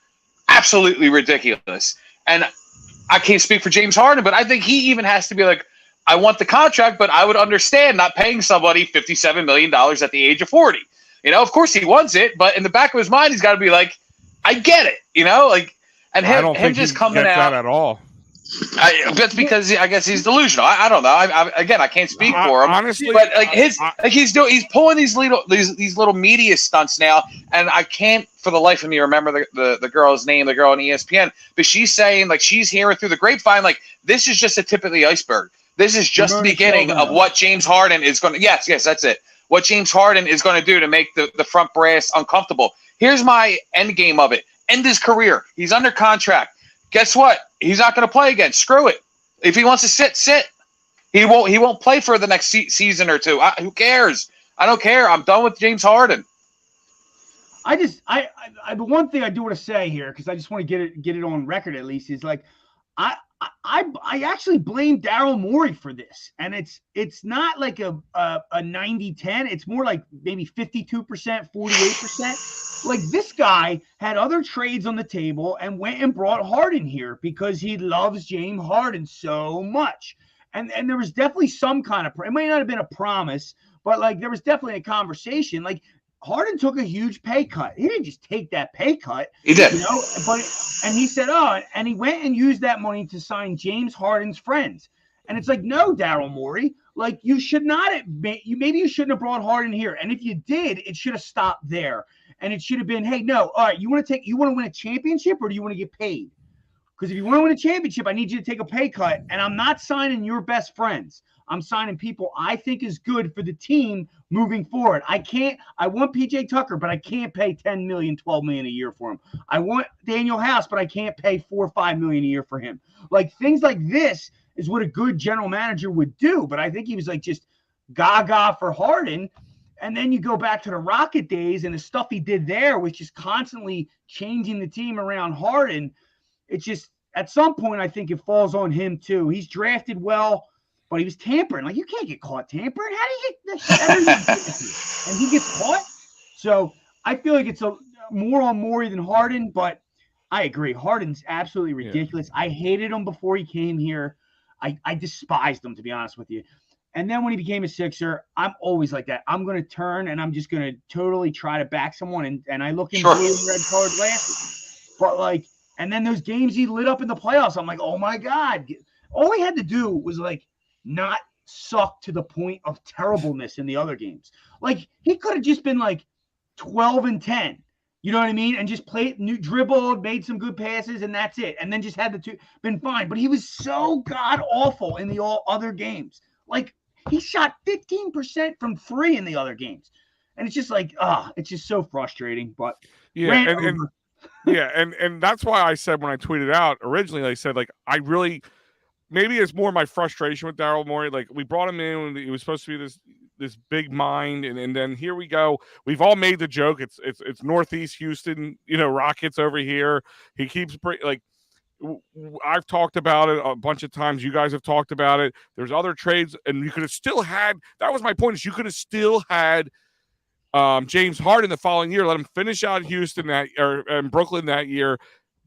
absolutely ridiculous. And I can't speak for James Harden, but I think he even has to be like, I want the contract, but I would understand not paying somebody $57 million at the age of 40. Of course he wants it, but in the back of his mind, he's got to be like, I get it, and him just coming out that at all. That's because I guess he's delusional. I don't know. I can't speak for him. Honestly, but like he's pulling these little media stunts now, and I can't for the life of me remember the girl's name, the girl on ESPN. But she's saying like she's hearing through the grapevine like this is just the tip of the iceberg. This is just the beginning of what James Harden is going to. Yes, that's it. What James Harden is going to do to make the front brass uncomfortable. Here's my end game of it. End his career. He's under contract. Guess what? He's not going to play again. Screw it. If he wants to sit. He won't play for the next season or two. Who cares? I don't care. I'm done with James Harden. The one thing I do want to say here, because I just want to get it on record at least, is like I actually blame Daryl Morey for this, and it's not like a 90-10. It's more like maybe 52%, 48%. Like this guy had other trades on the table and went and brought Harden here because he loves James Harden so much. And there was definitely some kind of, it might not have been a promise, but like there was definitely a conversation. Like Harden took a huge pay cut. He didn't just take that pay cut. He did. And he said, and he went and used that money to sign James Harden's friends. And it's like, no, Daryl Morey, like you should not have, maybe you shouldn't have brought Harden here. And if you did, it should have stopped there. And it should have been, hey, no, all right, you want to win a championship or do you want to get paid? Because if you want to win a championship, I need you to take a pay cut. And I'm not signing your best friends. I'm signing people I think is good for the team moving forward. I want PJ Tucker, but I can't pay $10 million, $12 million a year for him. I want Daniel House, but I can't pay $4 or $5 million a year for him. Like things like this is what a good general manager would do. But I think he was like just gaga for Harden. And then you go back to the Rocket days and the stuff he did there, which is constantly changing the team around Harden. It's just at some point, I think it falls on him too. He's drafted well, but he was tampering. Like you can't get caught tampering. How do you get that? And he gets caught. So I feel like it's more on Morey than Harden, but I agree. Harden's absolutely ridiculous. Yeah. I hated him before he came here. I despised him, to be honest with you. And then when he became a Sixer, I'm always like that. I'm going to turn and I'm just going to totally try to back someone. And I look in blue and red colored glasses. But like, and then those games he lit up in the playoffs, I'm like, oh my God. All he had to do was like not suck to the point of terribleness in the other games. Like he could have just been like 12-10. You know what I mean? And just dribbled, made some good passes, and that's it. And then just had been fine. But he was so god awful in the all other games. Like he shot 15% from 3 in the other games. And it's just like, it's just so frustrating. But yeah, and Yeah, and that's why I said when I tweeted out originally, I said like I really maybe it's more my frustration with Daryl Morey. Like we brought him in when he was supposed to be this big mind, and then here we go. We've all made the joke. It's Northeast Houston, Rockets over here. He keeps like I've talked about it a bunch of times. You guys have talked about it. There's other trades, and you could have still had. That was my point. Is you could have still had James Harden the following year. Let him finish out Houston and Brooklyn that year.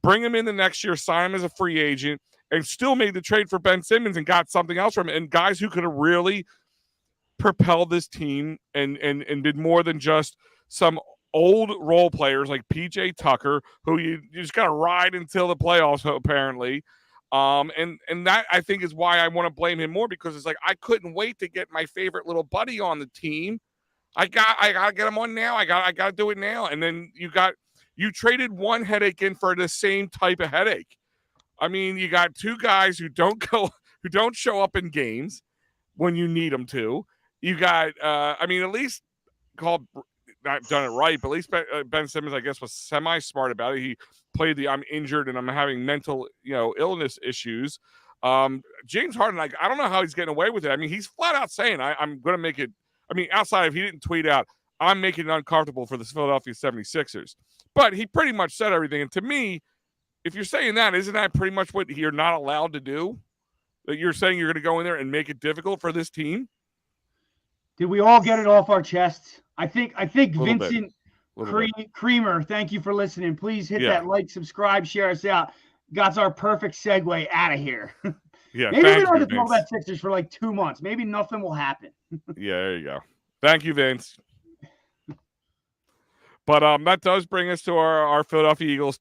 Bring him in the next year. Sign him as a free agent, and still made the trade for Ben Simmons and got something else from him. And guys who could have really propelled this team and did more than just some old role players like PJ Tucker, who you just got to ride until the playoffs, apparently. And that I think is why I want to blame him more, because it's like I couldn't wait to get my favorite little buddy on the team. I gotta get him on now. I gotta do it now. And then you traded one headache in for the same type of headache. I mean, you got two guys who don't show up in games when you need them to. You got, at least called not done it right, but at least Ben Simmons, I guess, was semi-smart about it. He played I'm injured and I'm having mental, illness issues. James Harden, I don't know how he's getting away with it. I mean, he's flat out saying, I'm going to make it. I mean, outside of he didn't tweet out, I'm making it uncomfortable for the Philadelphia 76ers. But he pretty much said everything. And to me, if you're saying that, isn't that pretty much what you're not allowed to do? That you're saying you're going to go in there and make it difficult for this team? Did we all get it off our chests? I think Vincent bit. Creamer, thank you for listening. Please hit Yeah. that like, subscribe, share us out. Got our perfect segue out of here. Yeah, Maybe we don't have to Vince. talk about Sixers for like 2 months. Maybe nothing will happen. Yeah, there you go. Thank you, Vince. But that does bring us to our Philadelphia Eagles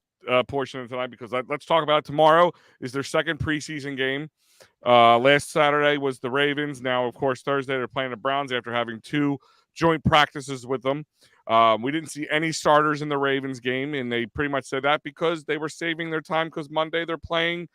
portion of tonight, because let's talk about it. Tomorrow is their second preseason game. Last Saturday was the Ravens. Now, of course, Thursday they're playing the Browns after having 2 joint practices with them. We didn't see any starters in the Ravens game, and they pretty much said that because they were saving their time, because Monday they're playing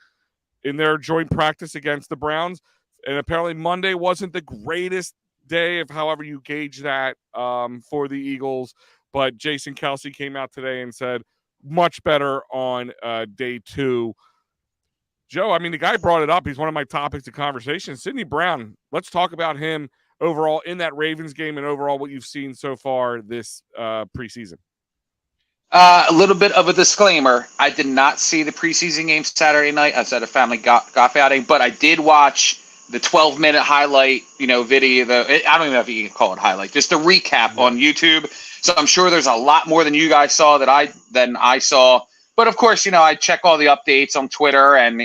in their joint practice against the Browns. And apparently Monday wasn't the greatest day, of however you gauge that, for the Eagles. But Jason Kelsey came out today and said much better on day 2. Joe, I mean, the guy brought it up. He's one of my topics of conversation. Sidney Brown, let's talk about him overall in that Ravens game and overall what you've seen so far this preseason. A little bit of a disclaimer. I did not see the preseason game Saturday night. I was at a family golf outing, but I did watch the 12-minute highlight, video. I don't even know if you can call it highlight, just a recap on YouTube. So I'm sure there's a lot more than you guys saw than I saw. But of course, I check all the updates on Twitter and,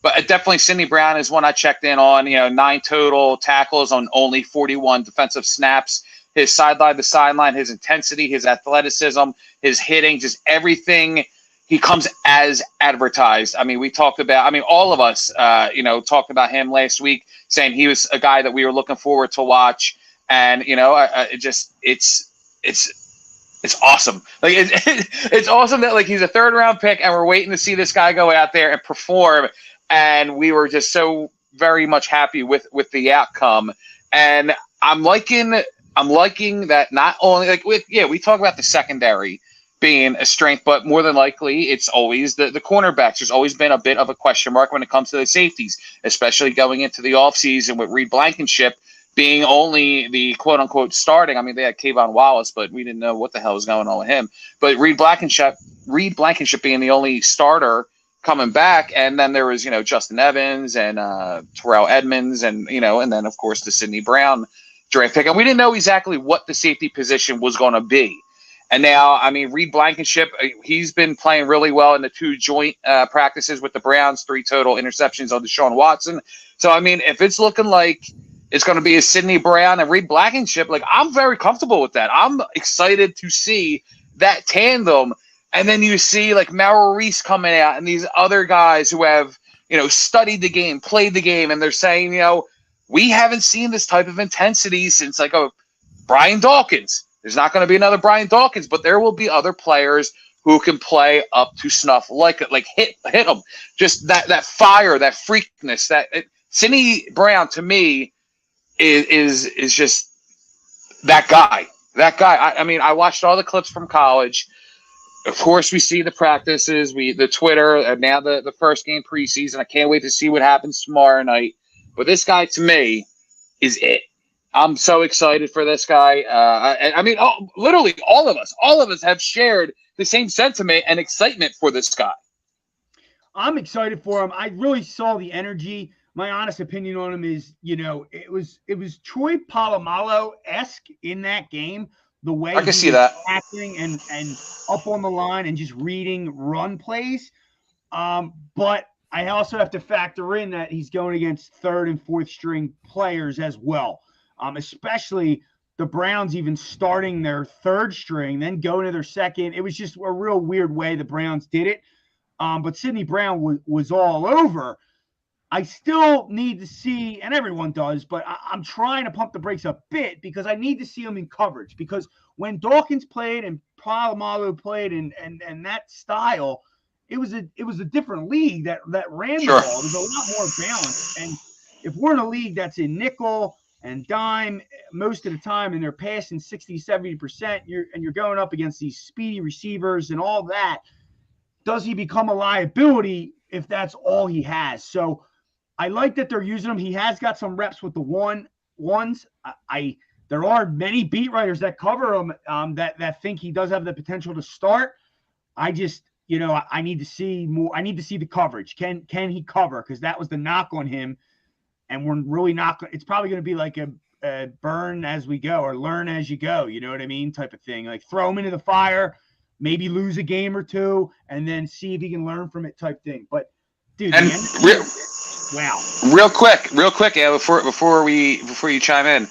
but definitely Sidney Brown is one I checked in on, 9 total tackles on only 41 defensive snaps. His sideline to sideline, his intensity, his athleticism, his hitting, just everything. He comes as advertised. I mean, we talked about, all of us, talked about him last week, saying he was a guy that we were looking forward to watch. And, it's awesome. Like it's awesome that he's a 3rd round pick and we're waiting to see this guy go out there and perform. And we were just so very much happy with the outcome. And I'm liking that not only we talk about the secondary being a strength, but more than likely it's always the cornerbacks. There's always been a bit of a question mark when it comes to the safeties, especially going into the offseason with Reed Blankenship being only the quote-unquote starting. I mean, they had Kayvon Wallace, but we didn't know what the hell was going on with him. But Reed Blankenship being the only starter coming back, and then there was, Justin Evans and Terrell Edmonds and, and then, of course, the Sidney Brown draft pick. And we didn't know exactly what the safety position was going to be. And now, Reed Blankenship, he's been playing really well in the 2 joint practices with the Browns, 3 total interceptions on Deshaun Watson. So, if it's looking like it's going to be a Sidney Brown and Reed Blankenship, I'm very comfortable with that. I'm excited to see that tandem. And then you see Merrill Reese coming out and these other guys who have, studied the game, played the game, and they're saying, we haven't seen this type of intensity since a Brian Dawkins. There's not going to be another Brian Dawkins, but there will be other players who can play up to snuff, hit them. Just that fire, that freakness, Sidney Brown to me is just that guy. That guy. I watched all the clips from college. of course, we see the practices, the Twitter, and now the first game preseason. I can't wait to see what happens tomorrow night. But this guy, to me, is it. I'm so excited for this guy. I mean, literally all of us have shared the same sentiment and excitement for this guy. I'm excited for him. I really saw the energy. My honest opinion on him is, it was Troy Polamalu-esque in that game. The way I can see that acting and up on the line and just reading run plays. But I also have to factor in that he's going against third and fourth string players as well. Especially the Browns even starting their third string, then going to their second. It was just a real weird way the Browns did it. But Sidney Brown was all over. I still need to see, and everyone does, but I'm trying to pump the brakes a bit because I need to see him in coverage. Because when Dawkins played and Polamalu played and that style, it was a different league that ran the ball. It was a lot more balanced. And if we're in a league that's in nickel and dime most of the time, and they're passing 60, 70%, you're going up against these speedy receivers and all that, does he become a liability if that's all he has? So I like that they're using him. He has got some reps with the ones. There are many beat writers that cover him that think he does have the potential to start. I just, I need to see more. I need to see the coverage. Can he cover? Because that was the knock on him. And we're really not – it's probably going to be like a burn as we go or learn as you go, you know what I mean, type of thing. Like throw him into the fire, maybe lose a game or two, and then see if he can learn from it type thing. But, dude, wow. Real quick, Al, before you chime in,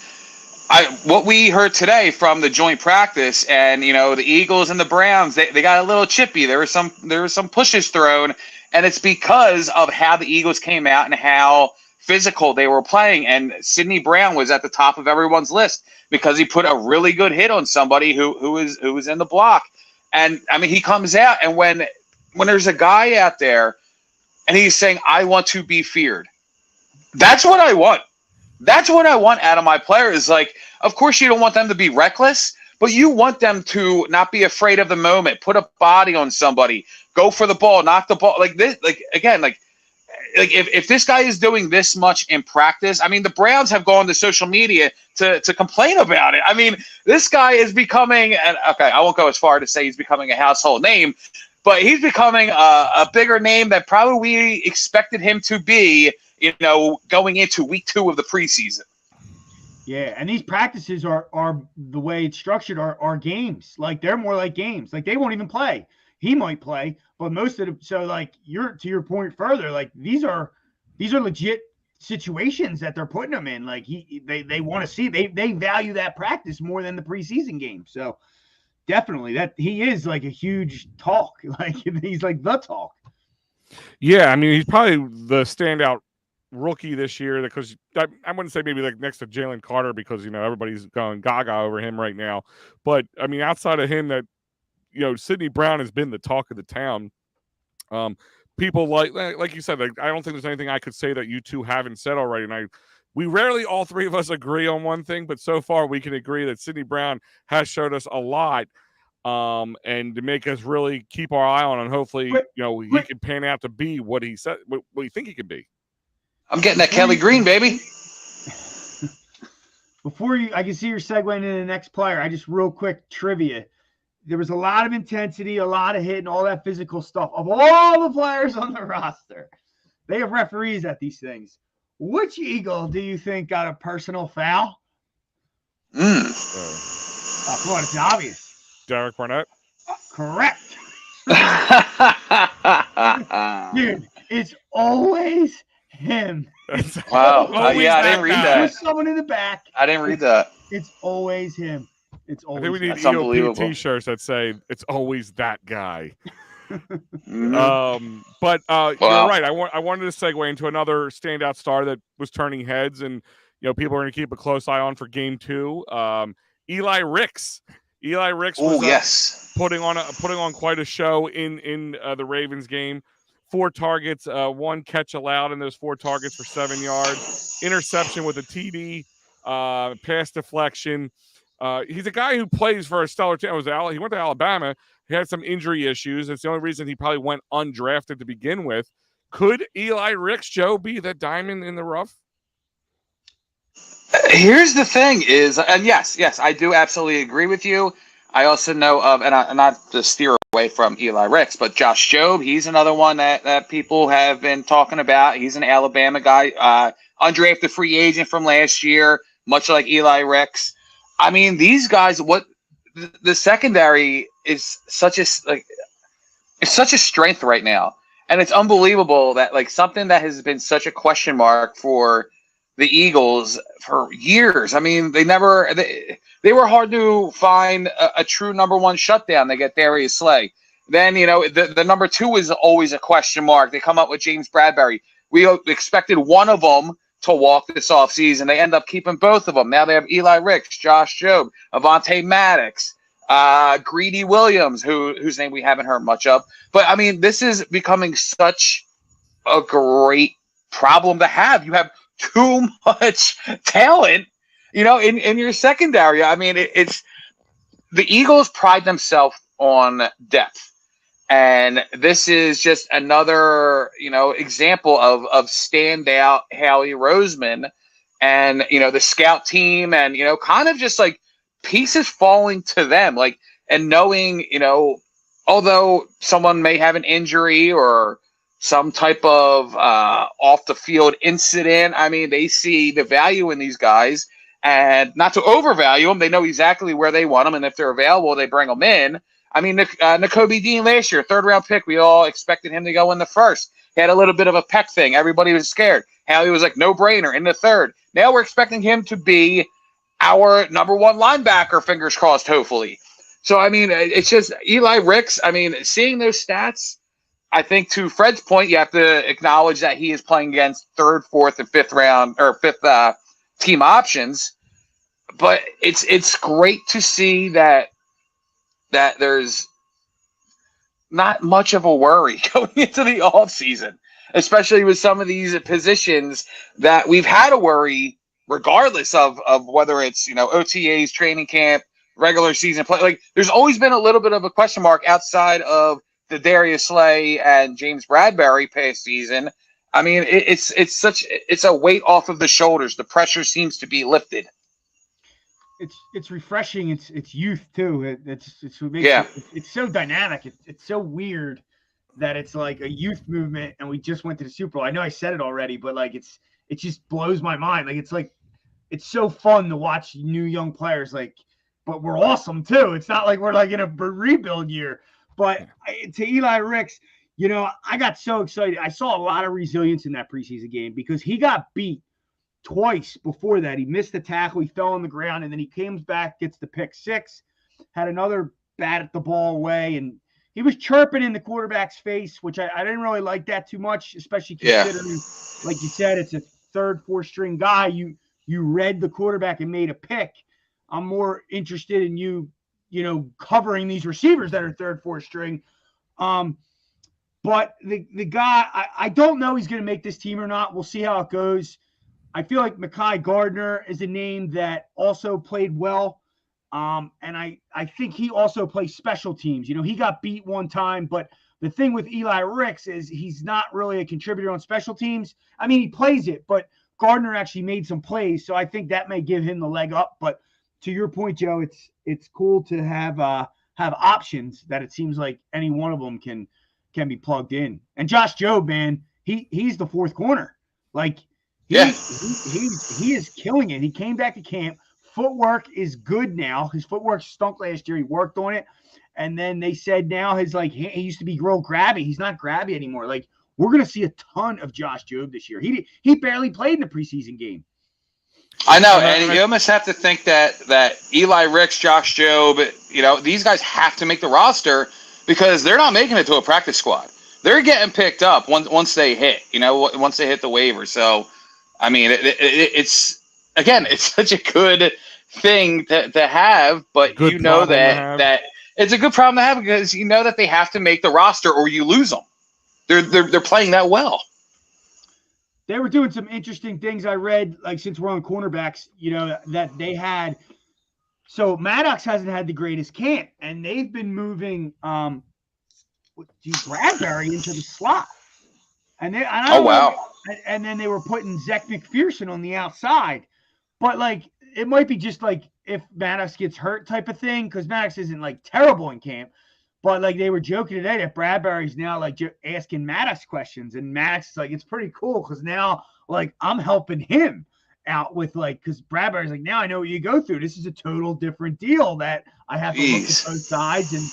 what we heard today from the joint practice and, the Eagles and the Browns, they got a little chippy. There were some pushes thrown, and it's because of how the Eagles came out and how – physical they were playing, and Sidney Brown was at the top of everyone's list because he put a really good hit on somebody who was in the block. And I mean, he comes out, and when there's a guy out there and he's saying, I want to be feared, that's what I want. That's what I want out of my players. Like, of course you don't want them to be reckless, but you want them to not be afraid of the moment, put a body on somebody, go for the ball, knock the ball like this. Like, again, like if this guy is doing this much in practice, I mean, the Browns have gone to social media to complain about it. I mean, this guy is becoming, and okay, I won't go as far to say he's becoming a household name, but he's becoming a bigger name that probably we expected him to be, going into week 2 of the preseason. Yeah, and these practices are the way it's structured are games. Like, they're more like games. Like, they won't even play. He might play, but most of them. So, like, to your point further, like these are legit situations that they're putting him in. Like they want to see, they value that practice more than the preseason game. So definitely that he is like a huge talk. Like he's like the talk. Yeah, I mean, he's probably the standout rookie this year because I wouldn't say maybe like next to Jalen Carter because everybody's going gaga over him right now. But I mean, outside of him, that Sidney Brown has been the talk of the town. People like you said, like, I don't think there's anything I could say that you two haven't said already. And we rarely, all three of us, agree on one thing, but so far we can agree that Sidney Brown has showed us a lot, and to make us really keep our eye on him. Hopefully, he can pan out to be what he said, what you think he can be. I'm getting that Kelly Green, baby. Before I can see you're segueing into the next player. I just real quick trivia. There was a lot of intensity, a lot of hitting, all that physical stuff. Of all the players on the roster, they have referees at these things. Which Eagle do you think got a personal foul? Come on, it's obvious. Derek Barnard. Correct. Dude, it's always him. Wow. I didn't read that. There's someone in the back. I didn't read that. It's always him. It's always. I think we need That's EoP unbelievable. T-shirts that say "It's always that guy." Mm-hmm. But Wow. You're right. I wanted to segue into another standout star that was turning heads, and people are going to keep a close eye on for Game 2. Eli Ricks. Eli Ricks was putting on quite a show in the Ravens game. 4 targets, 1 catch allowed in those 4 targets for 7 yards, interception with a TD, pass deflection. He's a guy who plays for a stellar team. He went to Alabama. He had some injury issues. It's the only reason he probably went undrafted to begin with. Could Eli Ricks, Joe, be the diamond in the rough? Here's the thing is, and yes, I do absolutely agree with you. I also know of, and not to steer away from Eli Ricks, but Josh Jobe, he's another one that people have been talking about. He's an Alabama guy, undrafted free agent from last year, much like Eli Ricks. I mean, these guys, the secondary is such a strength right now. And it's unbelievable that something that has been such a question mark for the Eagles for years. I mean, they were hard to find a true number one shutdown. They get Darius Slay. Then, the number two is always a question mark. They come up with James Bradbury. We expected one of them to walk this offseason. They end up keeping both of them. Now they have Eli Ricks, Josh Jobe, Avonte Maddox, Greedy Williams, whose name we haven't heard much of. But, I mean, this is becoming such a great problem to have. You have too much talent, in your secondary. I mean, it's the Eagles pride themselves on depth. And this is just another, example of standout Howie Roseman and, the scout team and, kind of just pieces falling to them, and knowing, although someone may have an injury or some type of off the field incident, I mean, they see the value in these guys and not to overvalue them. They know exactly where they want them. And if they're available, they bring them in. I mean, Nakobe Dean last year, 3rd round pick, we all expected him to go in the 1st. He had a little bit of a pec thing. Everybody was scared. Howie was no brainer in the 3rd. Now we're expecting him to be our number one linebacker, fingers crossed, hopefully. So, I mean, it's just Eli Ricks. I mean, seeing those stats, I think to Fred's point, you have to acknowledge that he is playing against 3rd, 4th, and 5th round or 5th team options. But it's great to see that there's not much of a worry going into the offseason, especially with some of these positions that we've had a worry regardless of whether it's, OTAs, training camp, regular season play. There's always been a little bit of a question mark outside of the Darius Slay and James Bradbury past season. I mean, it's a weight off of the shoulders. The pressure seems to be lifted. It's refreshing. It's youth too. It's what makes it's so dynamic. It's so weird that it's like a youth movement, and we just went to the Super Bowl. I know I said it already, but it just blows my mind. It's so fun to watch new young players. But we're awesome too. It's not like we're in a rebuild year. But to Eli Ricks, I got so excited. I saw a lot of resilience in that preseason game because he got beat twice before that. He missed the tackle, he fell on the ground, and then he comes back, gets the pick 6, had another bat at the ball away, and he was chirping in the quarterback's face, which I didn't really like that too much, especially considering, like you said, it's a 3rd, 4th string guy. You read the quarterback and made a pick. I'm more interested in you covering these receivers that are 3rd, 4th string. But the guy, I don't know he's going to make this team or not. We'll see how it goes. I feel like Mekhi Gardner is a name that also played well. And I think he also plays special teams. He got beat one time, but the thing with Eli Ricks is he's not really a contributor on special teams. I mean, he plays it, but Gardner actually made some plays, so I think that may give him the leg up. But to your point, Joe, it's cool to have options that it seems like any one of them can be plugged in. And Josh Jobe, man, he's the 4th corner. He is killing it. He came back to camp. Footwork is good now. His footwork stunk last year. He worked on it. And then they said now he used to be real grabby. He's not grabby anymore. We're going to see a ton of Josh Jobe this year. He barely played in the preseason game. I know, and you almost have to think that Eli Ricks, Josh Jobe, these guys have to make the roster because they're not making it to a practice squad. They're getting picked up once they hit, once they hit the waiver. So, I mean, it's such a good thing to have, but that it's a good problem to have because that they have to make the roster or you lose them. They're playing that well. They were doing some interesting things I read, since we're on cornerbacks, that they had So Maddox hasn't had the greatest camp, and they've been moving Bradbury into the slot. And and then they were putting Zach McPherson on the outside. But like it might be just like if Maddox gets hurt type of thing, because Maddox isn't like terrible in camp. But like they were joking today that Bradbury's now like asking Maddox questions, and Maddox is like, it's pretty cool because now like I'm helping him out with like, because Bradbury's like, now I know what you go through. This is a total different deal that I have to look at both sides and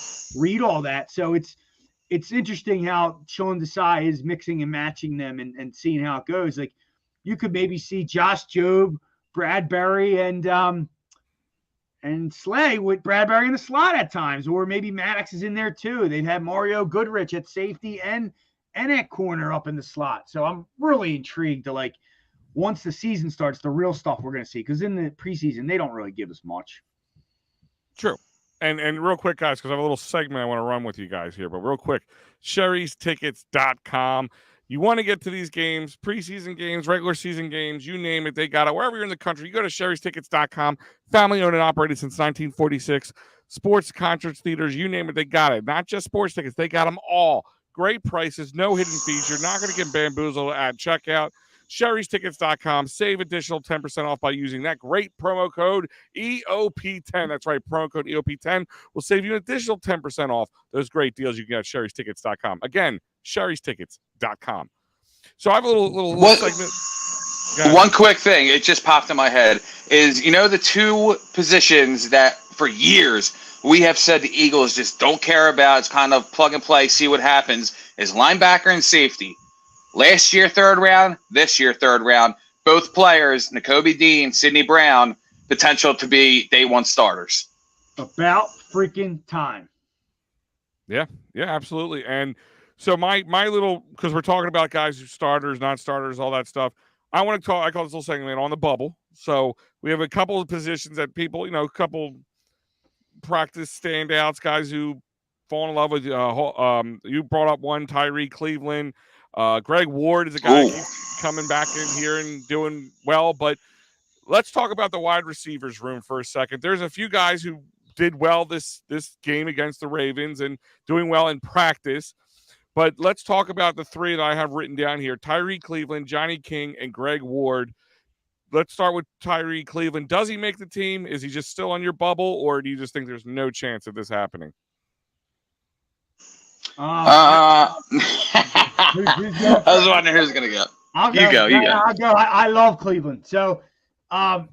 read all that. So it's interesting how Sean Desai is mixing and matching them and seeing how it goes. Like you could maybe see Josh Jobe, Bradbury, and Slay with Bradbury in the slot at times, or maybe Maddox is in there too. They've had Mario Goodrich at safety and at corner up in the slot. So I'm really intrigued to like, once the season starts, the real stuff we're going to see, because in the preseason, they don't really give us much. True. And real quick, guys, because I have a little segment I want to run with you guys here, but real quick, sherrystickets.com. You want to get to these games, preseason games, regular season games, you name it, they got it. Wherever you're in the country, you go to sherrystickets.com. Family owned and operated since 1946. Sports, concerts, theaters, you name it, they got it. Not just sports tickets, they got them all. Great prices, no hidden fees. You're not going to get bamboozled at checkout. sherrystickets.com. Save additional 10% off by using that great promo code EoP10. That's right, promo code EoP10 will save you an additional 10% off those great deals you can get at sherrystickets.com. Again, sherrystickets.com. So I have a little segment. One quick thing, it just popped in my head, is the two positions that for years we have said the Eagles just don't care about, it's kind of plug and play, see what happens, is linebacker and safety. Last year, 3rd round. This year, 3rd round. Both players, Nakobe Dean, Sidney Brown, potential to be day one starters. About freaking time. Yeah, absolutely. And so my little, because we're talking about guys who starters, not starters, all that stuff. I want to talk. I call this little segment on the bubble. So we have a couple of positions that people, a couple practice standouts, guys who fall in love with. You brought up one, Tyree Cleveland. Greg Ward is a guy coming back in here and doing well, but let's talk about the wide receivers room for a second. There's a few guys who did well this game against the Ravens and doing well in practice, but let's talk about the three that I have written down here: Tyree Cleveland, Johnny King, and Greg Ward. Let's start with Tyree Cleveland. Does he make the team? Is he just still on your bubble, or do you just think there's no chance of this happening? I was wondering who's going to go. You go. I'll go. I love Cleveland. So I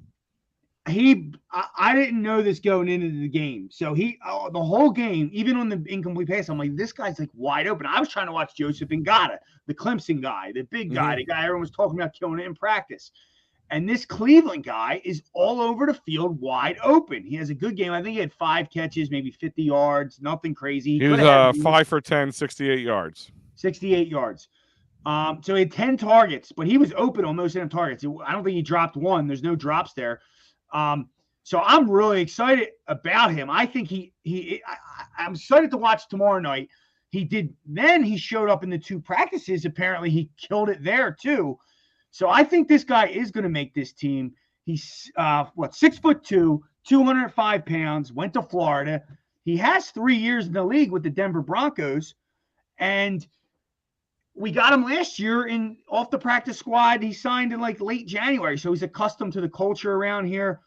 didn't know this going into the game. So the whole game, even on the incomplete pass, I'm like, this guy's like wide open. I was trying to watch Joseph Ngata, the Clemson guy, the big guy, the guy everyone was talking about killing it in practice. And this Cleveland guy is all over the field wide open. He has a good game. I think he had 5 catches, maybe 50 yards, nothing crazy. He was 5 for 10, 68 yards. 68 yards. So he had 10 targets, but he was open on most of them targets. I don't think he dropped one. There's no drops there. So I'm really excited about him. I think I'm excited to watch tomorrow night. Then he showed up in the 2 practices. Apparently he killed it there too. So I think this guy is going to make this team. He's 6'2", 205 pounds, went to Florida. He has 3 years in the league with the Denver Broncos, and we got him last year off the practice squad. He signed in like late January, so he's accustomed to the culture around here.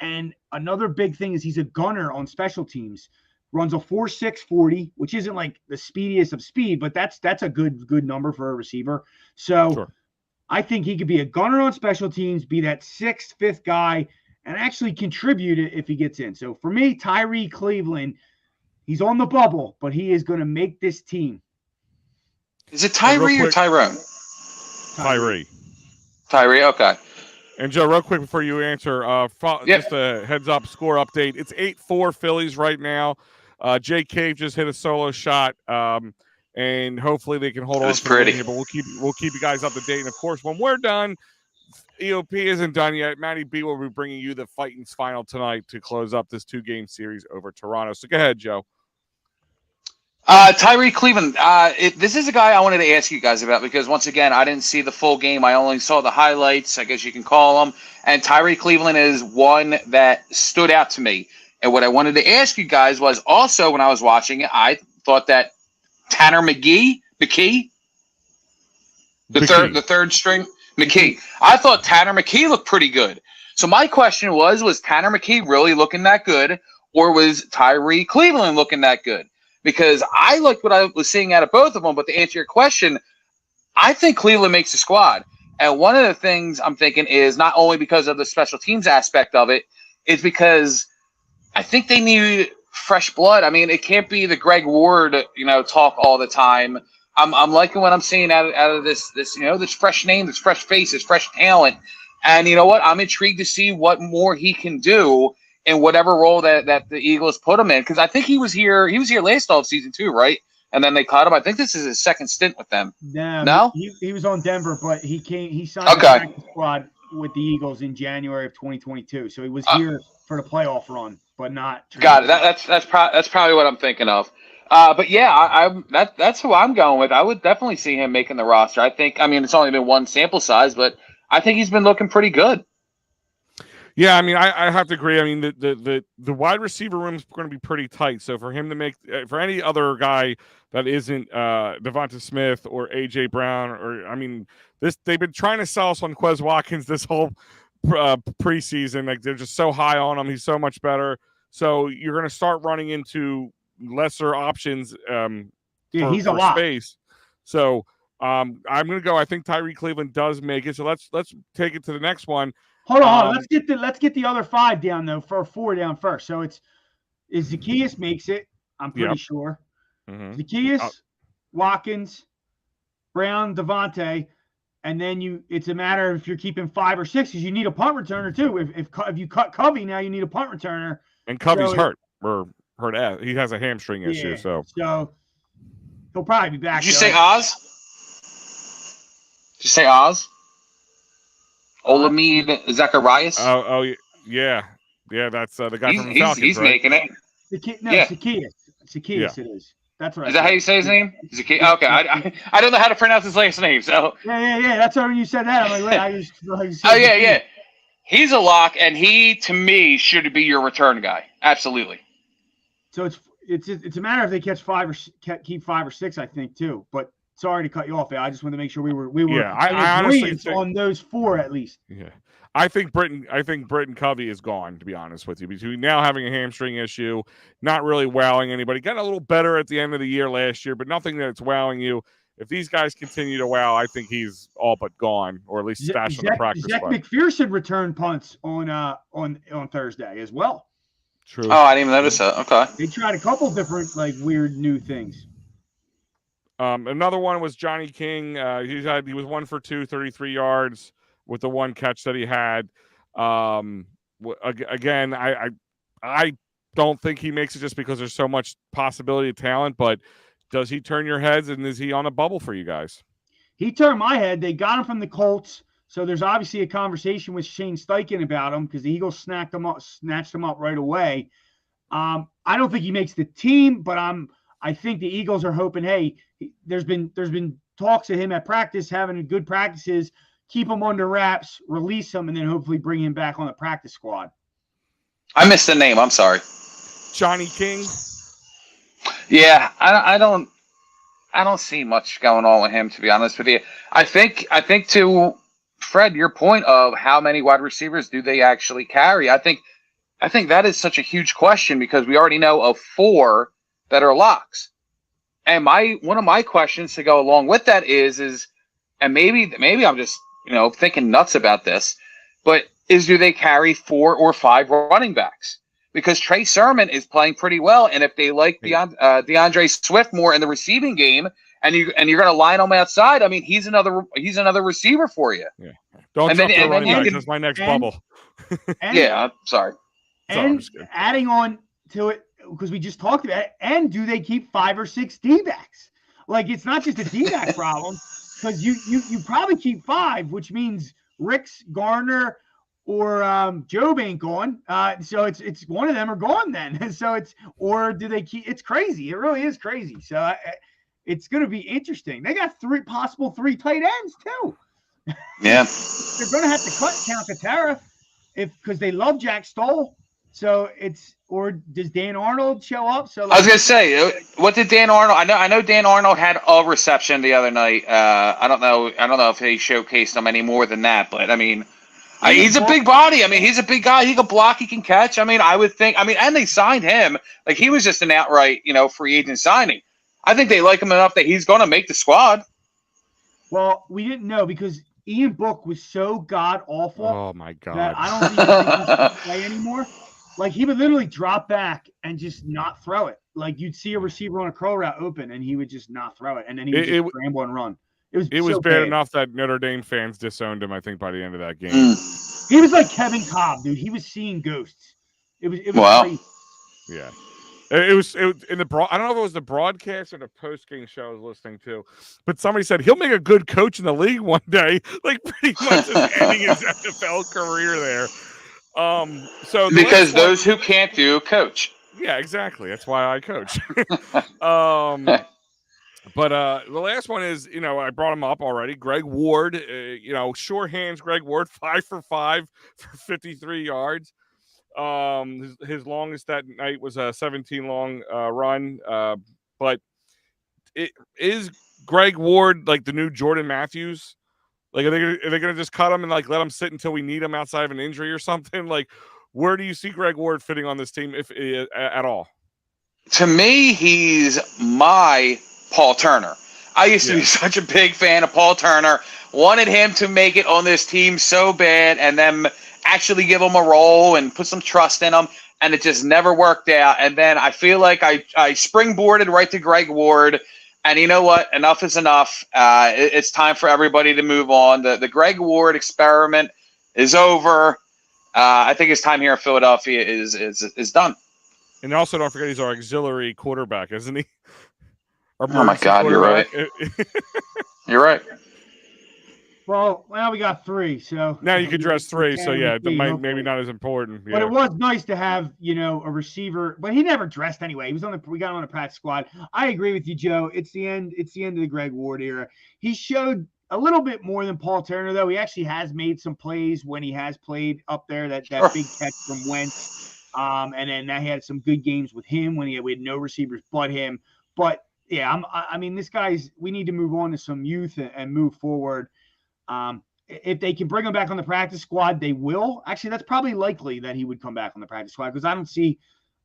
And another big thing is he's a gunner on special teams. Runs a 4.6 40, which isn't like the speediest of speed, but that's a good number for a receiver. So. Sure. I think he could be a gunner on special teams, be that 6th, 5th guy, and actually contribute it if he gets in. So for me, Tyree Cleveland, he's on the bubble, but he is going to make this team. Is it Tyree or Tyrone? Tyree. Tyree, okay. And Joe, real quick before you answer, just a heads up score update. It's 8-4 Phillies right now. Jay Cave just hit a solo shot. And hopefully they can hold on to it here, but we'll keep you guys up to date. And of course, when we're done, EoP isn't done yet. Matty B will be bringing you the Fightins final tonight to close up this 2-game series over Toronto. So go ahead, Joe. Tyree Cleveland. This is a guy I wanted to ask you guys about because once again, I didn't see the full game. I only saw the highlights, I guess you can call them. And Tyree Cleveland is one that stood out to me. And what I wanted to ask you guys was also when I was watching it, I thought that Tanner McKee, the third string, McKee. I thought Tanner McKee looked pretty good. So my question was Tanner McKee really looking that good, or was Tyree Cleveland looking that good? Because I liked what I was seeing out of both of them, but to answer your question, I think Cleveland makes the squad. And one of the things I'm thinking is not only because of the special teams aspect of it, is because I think they need fresh blood. I mean, it can't be the Greg Ward, talk all the time. I'm liking what I'm seeing out of this this fresh name, this fresh face, this fresh talent. And you know what? I'm intrigued to see what more he can do in whatever role that the Eagles put him in. Because I think he was here last offseason too, right? And then they cut him. I think this is his second stint with them. No? He was on Denver, but he signed the practice squad with the Eagles in January of 2022. So he was here for the playoff run, but not. Got it. That's probably what I'm thinking of. But yeah, that's who I'm going with. I would definitely see him making the roster. I mean, it's only been one sample size, but I think he's been looking pretty good. Yeah, I mean, I have to agree. I mean, the wide receiver room is going to be pretty tight. So for him to make for any other guy that isn't Devonta Smith or AJ Brown, or I mean, they've been trying to sell us on Quez Watkins this whole preseason. Like they're just so high on him. He's so much better. So you're going to start running into lesser options. He's a lot. Space. So I'm going to go. I think Tyree Cleveland does make it. So let's take it to the next one. Hold on. Let's get the other 5 down though. For 4 down first. So it's Zacchaeus makes it. I'm pretty sure. Mm-hmm. Zacchaeus, Watkins, Brown, Devontae, and then it's a matter of if you're keeping 5 or 6 because you need a punt returner too. If you cut Covey now, you need a punt returner. And Covey's hurt or hurt. He has a hamstring issue. So he'll probably be back. Did you say Oz? Did you say Oz? Olamide Zacharias. Oh yeah. That's the guy from the Falcons. He's right? making it. Zacchaeus it is. That's right. Is that how you say his name? Zacchaeus. Okay, I don't know how to pronounce his last name. So yeah. That's how you said that. I'm like, wait, I used to yeah. He's a lock, and he to me should be your return guy. Absolutely. So it's a matter if they catch 5 or keep 5 or 6, I think too. But sorry to cut you off. I just wanted to make sure we were. Yeah, I honestly think, on those 4 at least. Yeah, I think Britton Covey is gone. To be honest with you, between now having a hamstring issue, not really wowing anybody, got a little better at the end of the year last year, but nothing that's wowing you. If these guys continue to wow, I think he's all but gone, or at least stashed on the practice squad. Zach McPherson returned punts on Thursday as well. True. Oh, I didn't even notice that. Okay. They tried a couple different weird new things. Another one was Johnny King. He was 1 for 2, 33 yards with the one catch that he had. Again, I don't think he makes it just because there's so much possibility of talent, but does he turn your heads, and is he on a bubble for you guys? He turned my head. They got him from the Colts, so there's obviously a conversation with Shane Steichen about him because the Eagles snatched him up right away. I don't think he makes the team, but I think the Eagles are hoping, hey, there's been talks of him at practice, having good practices, keep him under wraps, release him, and then hopefully bring him back on the practice squad. I missed the name. I'm sorry. Johnny King. Yeah, I don't see much going on with him, to be honest with you. I think to Fred, your point of how many wide receivers do they actually carry? I think that is such a huge question because we already know of 4 that are locks. And one of my questions to go along with that is and maybe I'm just thinking nuts about this, but do they carry 4 or 5 running backs? Because Trey Sermon is playing pretty well, and if they like DeAndre Swift more in the receiving game, and you're going to line him outside, I mean he's another receiver for you. Yeah, don't jump the running back. That's my next bubble. I'm sorry. And adding on to it, because we just talked about it, and do they keep 5 or 6 D-backs? It's not just a D-back problem, because you probably keep 5, which means Ricks, Garner, or Job ain't gone. So it's one of them are gone then. So or do they keep? It's crazy. It really is crazy. So it's going to be interesting. They got possible three tight ends too. Yeah, they're going to have to cut Calcaterra because they love Jack Stoll. So or does Dan Arnold show up? So I was gonna say, what did Dan Arnold? I know Dan Arnold had a reception the other night. I don't know if he showcased him any more than that, but I mean, he's a big body. I mean, he's a big guy. He can block. He can catch. I mean, I would think. I mean, and they signed him like he was just an outright, free agent signing. I think they like him enough that he's going to make the squad. Well, we didn't know because Ian Book was so god awful. Oh my god! That I don't even think he should play anymore. Like he would literally drop back and just not throw it. Like you'd see a receiver on a curl route open and he would just not throw it, and then he would just scramble and run. It was bad enough that Notre Dame fans disowned him. I think by the end of that game, he was like Kevin Cobb, dude. He was seeing ghosts. It was wow. Crazy. Yeah. It was in the I don't know if it was the broadcast or the post game show I was listening to, but somebody said he'll make a good coach in the league one day, like pretty much just ending his NFL career there. So because those who can't do coach. Yeah, exactly. That's why I coach. But the last one is, I brought him up already. Greg Ward, sure hands. Greg Ward 5 for 5 for 53 yards. His longest that night was a 17 long run. But it is Greg Ward like the new Jordan Matthews? Like, are they gonna just cut him and like let him sit until we need him outside of an injury or something? Like, where do you see Greg Ward fitting on this team, if at all? To me, he's my Paul Turner. I used to be such a big fan of Paul Turner. Wanted him to make it on this team so bad, and then actually give him a role and put some trust in him, and it just never worked out. And then I feel like I springboarded right to Greg Ward, and you know what? Enough is enough. It's time for everybody to move on. The Greg Ward experiment is over. I think his time here in Philadelphia is done. And also, don't forget he's our auxiliary quarterback, isn't he? Oh my God, you're right. You're right. Well, now we got 3, so now you can dress 3. So yeah, maybe not as important. Yeah. But it was nice to have a receiver. But he never dressed anyway. He was we got him on the practice squad. I agree with you, Joe. It's the end. It's the end of the Greg Ward era. He showed a little bit more than Paul Turner, though. He actually has made some plays when he has played up there. That big catch from Wentz, and then he had some good games with him when we had no receivers but him. But yeah, I mean, this guy's. We need to move on to some youth and move forward. If they can bring him back on the practice squad, they will. Actually, that's probably likely that he would come back on the practice squad because I don't see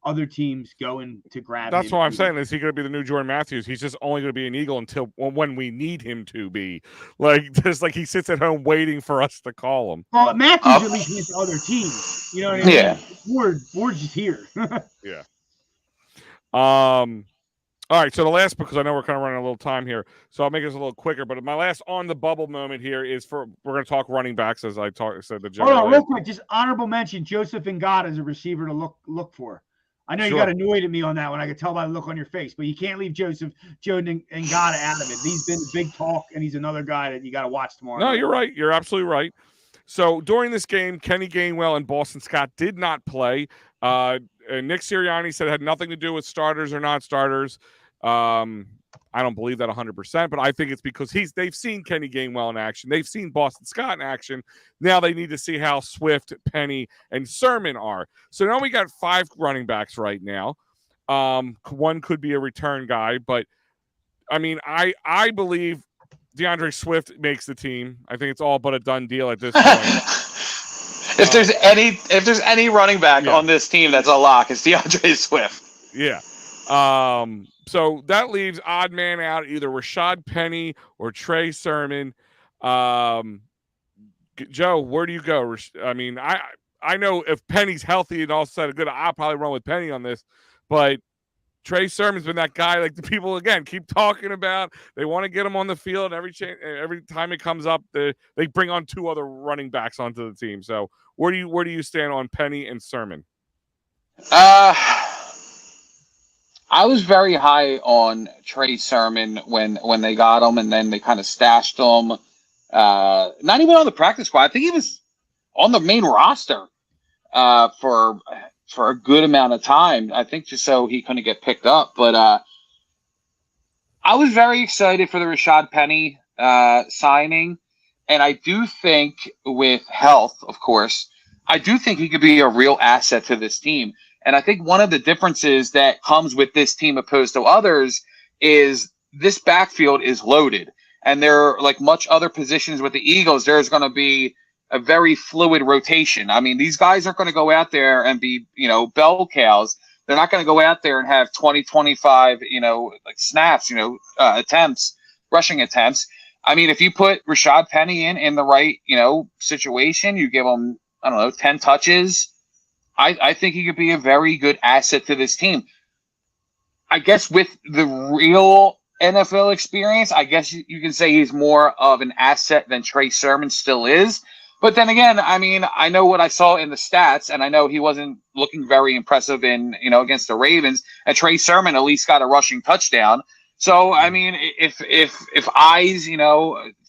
other teams going to grab him. That's what I'm saying. Is he going to be the new Jordan Matthews? He's just only going to be an Eagle until when we need him to be. Like, just like he sits at home waiting for us to call him. Well, Matthews at least went to other teams. You know what I mean? Yeah. Ward's just here. Yeah. All right, so the last, because I know we're kind of running a little time here, so I'll make this a little quicker. But my last on the bubble moment here is we're going to talk running backs, as I said to Joe. Hold on, real quick, just honorable mention: Joseph Ngata as a receiver to look for. I know you got annoyed at me on that one. I could tell by the look on your face, but you can't leave Joe Ngata out of it. He's been big talk, and he's another guy that you got to watch tomorrow. No, you're right. You're absolutely right. So during this game, Kenny Gainwell and Boston Scott did not play. Nick Sirianni said it had nothing to do with starters or not starters. I don't believe that 100%, but I think it's because they've seen Kenny Gainwell in action. They've seen Boston Scott in action. Now they need to see how Swift, Penny, and Sermon are. So now we got 5 running backs right now. One could be a return guy, but I mean, I believe DeAndre Swift makes the team. I think it's all but a done deal at this point. If there's any running back on this team that's a lock, it's DeAndre Swift. Yeah. So that leaves odd man out, either Rashad Penny or Trey Sermon. Joe, where do you go? I mean, I know if Penny's healthy and all said good, I'll probably run with Penny on this, but Trey Sermon's been that guy, like the people again keep talking about. They want to get him on the field every time it comes up. They bring on 2 other running backs onto the team. So where do you stand on Penny and Sermon? I was very high on Trey Sermon when they got him, and then they kind of stashed him. Not even on the practice squad. I think he was on the main roster for a good amount of time. I think just so he couldn't get picked up. But I was very excited for the Rashad Penny signing. And I do think with health, of course, I do think he could be a real asset to this team. And I think one of the differences that comes with this team opposed to others is this backfield is loaded. And there, like much other positions with the Eagles, there's going to be a very fluid rotation. I mean, these guys aren't going to go out there and be, bell cows. They're not going to go out there and have 20, 25, snaps, attempts, rushing attempts. I mean, if you put Rashad Penny in the right, situation, you give him, 10 touches, I think he could be a very good asset to this team. I guess with the real NFL experience, I guess you can say he's more of an asset than Trey Sermon still is. But then again, I mean, I know what I saw in the stats, and I know he wasn't looking very impressive in, against the Ravens. And Trey Sermon at least got a rushing touchdown. So, I mean, if eyes,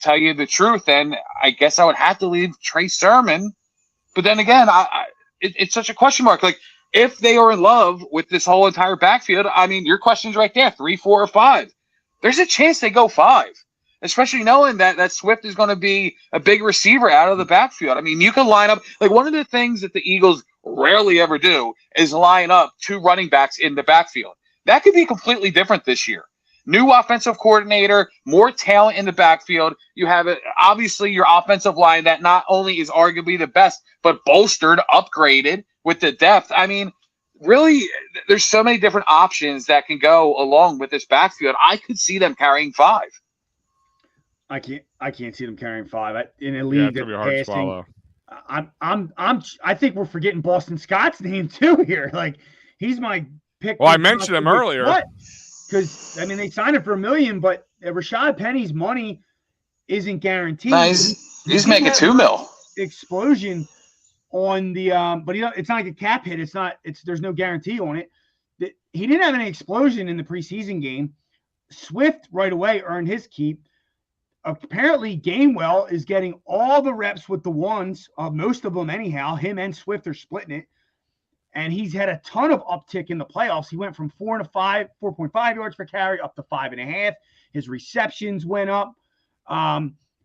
tell you the truth, then I guess I would have to leave Trey Sermon. But then again, it's such a question mark. Like, if they are in love with this whole entire backfield, I mean, your question's right there, 3, 4, or 5. There's a chance they go 5, especially knowing that Swift is going to be a big receiver out of the backfield. I mean, you can line up, like one of the things that the Eagles rarely ever do is line up 2 running backs in the backfield. That could be completely different this year. New offensive coordinator, more talent in the backfield. You have obviously your offensive line that not only is arguably the best, but bolstered, upgraded with the depth. I mean, really, there's so many different options that can go along with this backfield. I could see them carrying 5. I can't see them carrying 5 in a league that's passing. I think we're forgetting Boston Scott's name too here. Like, he's my pick. Well, I mentioned him earlier. Because, I mean, they signed him for $1 million, but Rashad Penny's money isn't guaranteed. He's making $2 million. Explosion on the but it's not like a cap hit. There's no guarantee on it. He didn't have any explosion in the preseason game. Swift right away earned his keep. Apparently, Gainwell is getting all the reps with the ones, most of them anyhow. Him and Swift are splitting it. And he's had a ton of uptick in the playoffs. He went from 4.5 yards per carry up to 5.5. His receptions went up.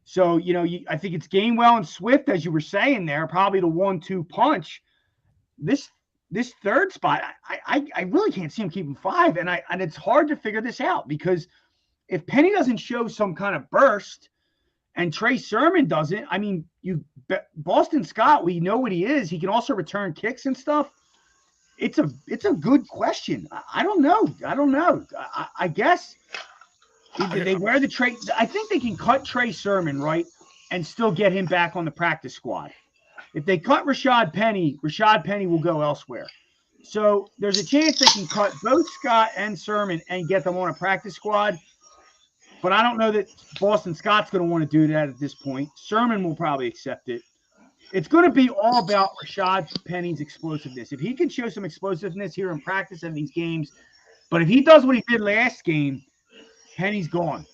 So, I think it's Gainwell and Swift, as you were saying there, probably the 1-2 punch. This third spot, I really can't see him keeping 5. And it's hard to figure this out because if Penny doesn't show some kind of burst and Trey Sermon doesn't, I mean, Boston Scott, we know what he is. He can also return kicks and stuff. It's a good question. I don't know. I guess they wear the Trey. I think they can cut Trey Sermon, right, and still get him back on the practice squad. If they cut Rashad Penny will go elsewhere. So there's a chance they can cut both Scott and Sermon and get them on a practice squad. But I don't know that Boston Scott's going to want to do that at this point. Sermon will probably accept it. It's going to be all about Rashad Penny's explosiveness. If he can show some explosiveness here in practice in these games, but if he does what he did last game, Penny's gone.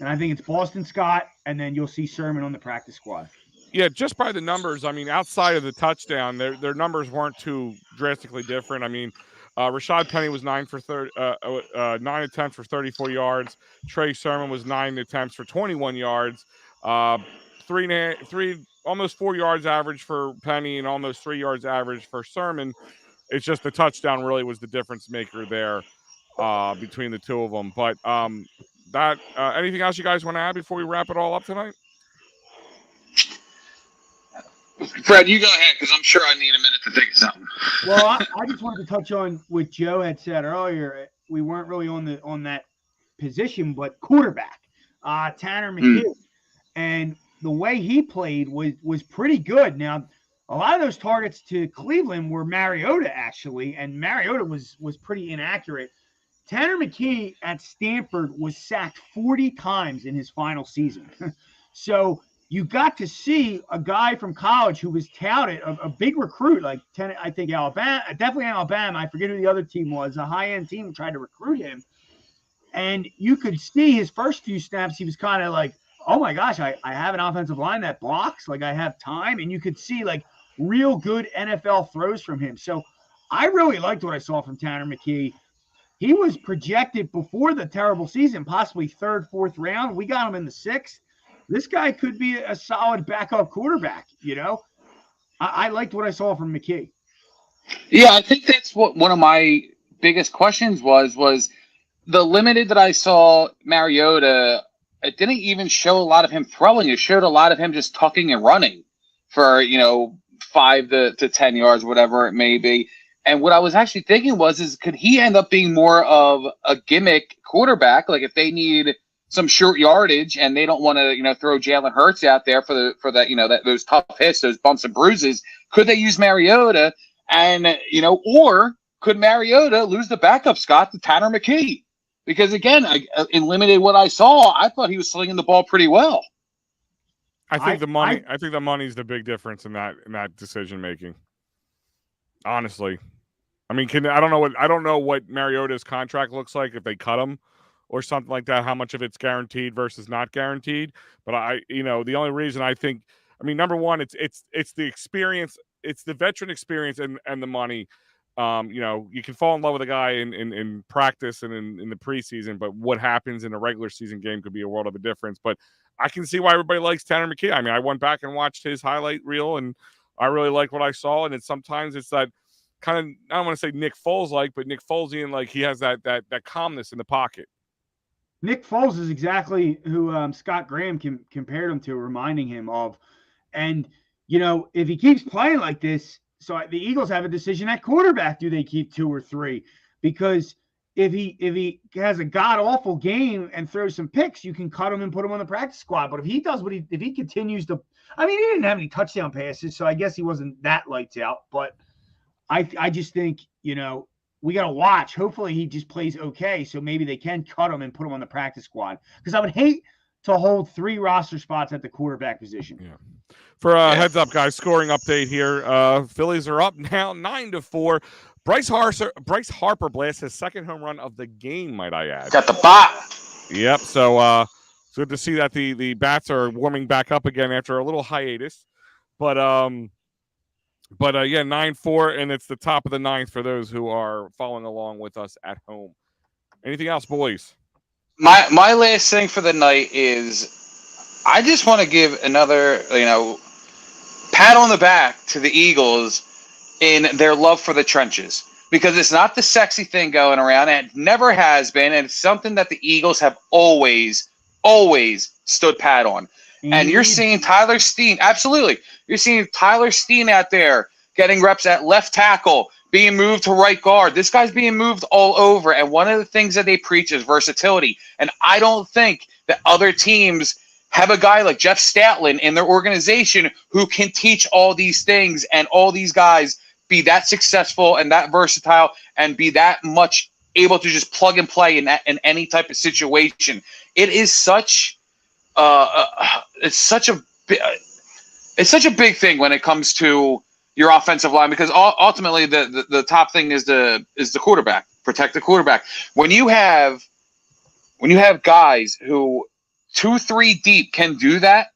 And I think it's Boston Scott, and then you'll see Sermon on the practice squad. Yeah, just by the numbers, I mean, outside of the touchdown, their numbers weren't too drastically different. I mean, Rashad Penny was 9 attempts for 34 yards. Trey Sermon was 9 attempts for 21 yards. 3 almost 4 yards average for Penny and almost 3 yards average for Sermon. It's just the touchdown really was the difference maker there between the two of them. But anything else you guys want to add before we wrap it all up tonight? Fred, you go ahead because I'm sure I need a minute to think of something. Well, I just wanted to touch on what Joe had said earlier. We weren't really on that position, but quarterback, Tanner McKee. And the way he played was pretty good. Now, a lot of those targets to Cleveland were Mariota, actually, and Mariota was pretty inaccurate. Tanner McKee at Stanford was sacked 40 times in his final season. So you got to see a guy from college who was touted, a big recruit, I think Alabama, definitely Alabama. I forget who the other team was. A high-end team tried to recruit him. And you could see his first few snaps, he was kind of like, oh my gosh, I have an offensive line that blocks, like I have time, and you could see like real good NFL throws from him. So I really liked what I saw from Tanner McKee. He was projected before the terrible season, possibly third, fourth round. We got him in the sixth. This guy could be a solid backup quarterback, you know? I liked what I saw from McKee. Yeah, I think that's what one of my biggest questions was the limited that I saw Mariota. It didn't even show a lot of him throwing. It showed a lot of him just tucking and running for 5 to 10 yards, whatever it may be. And what I was actually thinking is could he end up being more of a gimmick quarterback? Like if they need some short yardage and they don't want to throw Jalen Hurts out there for that those tough hits, those bumps and bruises, could they use Mariota? And or could Mariota lose the backup spot to Tanner McKee? Because again, in limited what I saw, I thought he was slinging the ball pretty well. I think the money. I think the money's the big difference in that decision making. Honestly, I mean, I don't know what Mariota's contract looks like if they cut him or something like that. How much of it's guaranteed versus not guaranteed? But the only reason I think, number one, it's the experience. It's the veteran experience and the money. You can fall in love with a guy in practice and in the preseason, but what happens in a regular season game could be a world of a difference. But I can see why everybody likes Tanner McKee. I mean, I went back and watched his highlight reel, and I really like what I saw. And sometimes it's that kind of, I don't want to say Nick Foles but Nick Folesian, like he has that calmness in the pocket. Nick Foles is exactly who Scott Graham compared him to, reminding him of. And if he keeps playing like this, so the Eagles have a decision at quarterback. Do they keep 2 or 3? Because if he has a god-awful game and throws some picks, you can cut him and put him on the practice squad. But if he does if he continues to, he didn't have any touchdown passes, so I guess he wasn't that lights out. But I just think, we got to watch. Hopefully he just plays okay, so maybe they can cut him and put him on the practice squad. Because I would hate to hold 3 roster spots at the quarterback position. Yeah. For heads up, guys, scoring update here. Phillies are up now 9-4. Bryce Harper blasts his second home run of the game, might I add. Got the bat. Yep. So it's good to see that the bats are warming back up again after a little hiatus. But 9-4, and it's the top of the ninth for those who are following along with us at home. Anything else, boys? My last thing for the night is I just want to give another, pat on the back to the Eagles in their love for the trenches, because it's not the sexy thing going around, and it never has been, and it's something that the Eagles have always stood pat on. And you're seeing Tyler Steen, absolutely. You're seeing Tyler Steen out there getting reps at left tackle, being moved to right guard. This guy's being moved all over, and one of the things that they preach is versatility. And I don't think that other teams have a guy like Jeff Statlin in their organization who can teach all these things and all these guys be that successful and that versatile and be that much able to just plug and play in any type of situation. It is such it's such a big thing when it comes to your offensive line, because ultimately the top thing is the quarterback. Protect the quarterback. When you have guys who 2-3 deep can do that,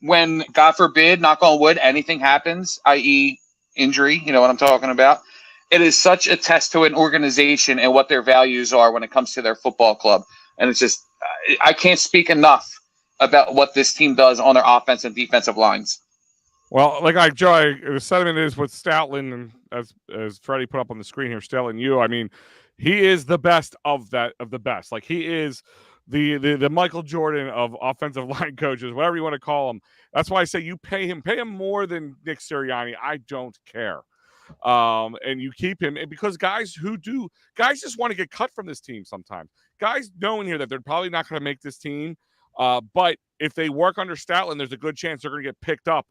when God forbid, knock on wood, anything happens, i.e. injury, you know what I'm talking about. It is such a test to an organization and what their values are when it comes to their football club. And it's just, I can't speak enough about what this team does on their offense and defensive lines. Well, Joe, the sentiment is with Stoutland, and as Freddie put up on the screen here, Stoutland, he is the best of the best. Like, he is the Michael Jordan of offensive line coaches, whatever you want to call him. That's why I say you pay him more than Nick Sirianni. I don't care. And you keep him, and because guys just want to get cut from this team sometimes. Guys know in here that they're probably not going to make this team. But if they work under Stoutland, there's a good chance they're going to get picked up.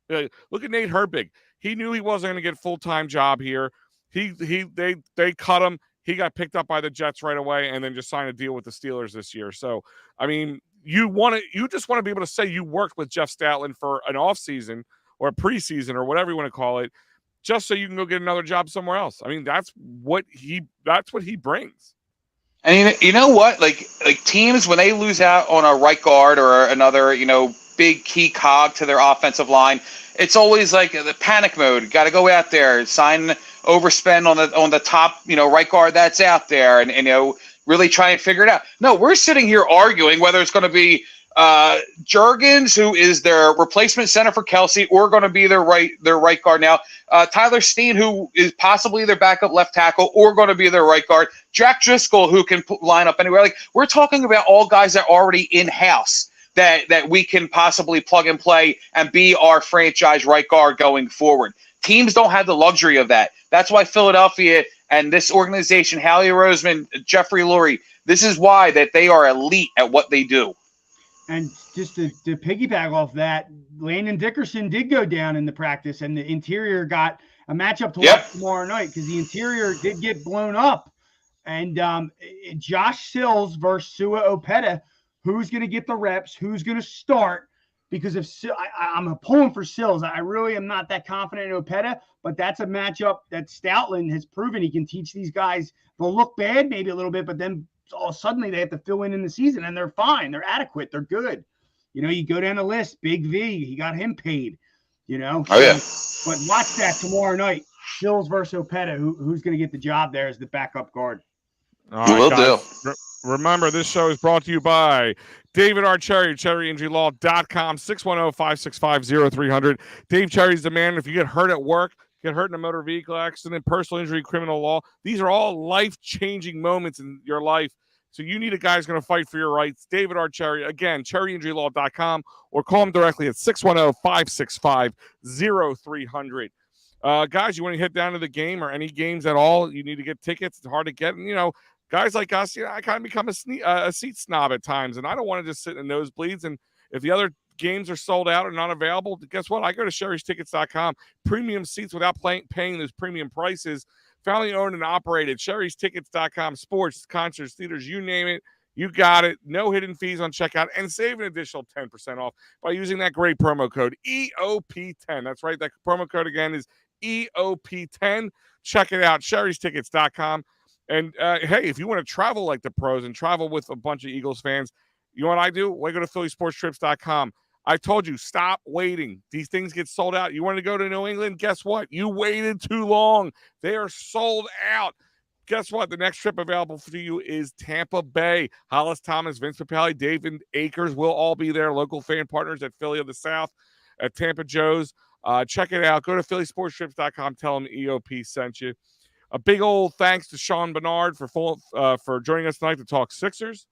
Look at Nate Herbig. He knew he wasn't going to get a full-time job here. They cut him. He got picked up by the Jets right away, and then just signed a deal with the Steelers this year. So, you just want to be able to say you worked with Jeff Stoutland for an offseason or a preseason or whatever you want to call it, just so you can go get another job somewhere else. That's what he brings. And you know what? Like teams, when they lose out on a right guard or another, big key cog to their offensive line, it's always like the panic mode. Got to go out there, overspend on the top, right guard that's out there, and really try and figure it out. No, we're sitting here arguing whether it's going to be Juergens, who is their replacement center for Kelsey, or going to be their right guard now. Tyler Steen, who is possibly their backup left tackle, or going to be their right guard. Jack Driscoll, who can line up anywhere. Like, we're talking about all guys that are already in house that we can possibly plug and play and be our franchise right guard going forward. Teams don't have the luxury of that. That's why Philadelphia and this organization, Howie Roseman, Jeffrey Lurie, this is why that they are elite at what they do. And just to piggyback off that, Landon Dickerson did go down in the practice, and the interior got a matchup to watch tomorrow night because the interior did get blown up. And Josh Sills versus Sua Opeta, who's going to get the reps, who's going to start? Because if I'm pulling for Sills, I really am not that confident in Opeta, but that's a matchup that Stoutland has proven he can teach these guys. They'll look bad maybe a little bit, but then suddenly they have to fill in the season, and they're fine. They're adequate. They're good. You go down the list. Big V, he got him paid. Oh yeah. But watch that tomorrow night. Sills versus Opeta. Who's going to get the job there as the backup guard? All right, guys. Remember, this show is brought to you by David R. Cherry, cherryinjurylaw.com, 610-565-0300. Dave Cherry's the man. If you get hurt at work, get hurt in a motor vehicle accident, personal injury, criminal law, these are all life-changing moments in your life. So you need a guy who's going to fight for your rights. David R. Cherry, again, cherryinjurylaw.com, or call him directly at 610-565-0300. Guys, you want to hit down to the game or any games at all? You need to get tickets. It's hard to get. And, guys like us, I kind of become a seat snob at times, and I don't want to just sit in the nosebleeds. And if the other games are sold out or not available, guess what? I go to sherrystickets.com. Premium seats without paying those premium prices. Family owned and operated. sherrystickets.com. Sports, concerts, theaters, you name it. You got it. No hidden fees on checkout, and save an additional 10% off by using that great promo code EOP10. That's right. That promo code again is EOP10. Check it out. sherrystickets.com. And hey, if you want to travel like the pros and travel with a bunch of Eagles fans, you know what I do? I go to phillysportstrips.com. I told you, stop waiting. These things get sold out. You want to go to New England? Guess what? You waited too long. They are sold out. Guess what? The next trip available for you is Tampa Bay. Hollis Thomas, Vince Papale, David Akers will all be there. Local fan partners at Philly of the South, at Tampa Joe's. Check it out. Go to phillysportstrips.com. Tell them EOP sent you. A big old thanks to Sean Barnard for joining us tonight to talk Sixers.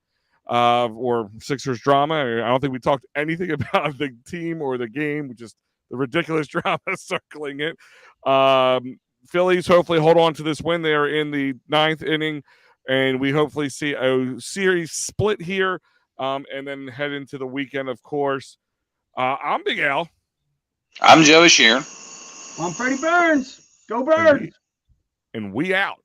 Or Sixers drama. I don't think we talked anything about the team or the game, just the ridiculous drama circling it. Phillies hopefully hold on to this win. They are in the 9th inning, and we hopefully see a series split here, and then head into the weekend, of course. I'm Big Al. I'm Joey Sheeran. I'm Freddie Burns. Go Birds. And we out.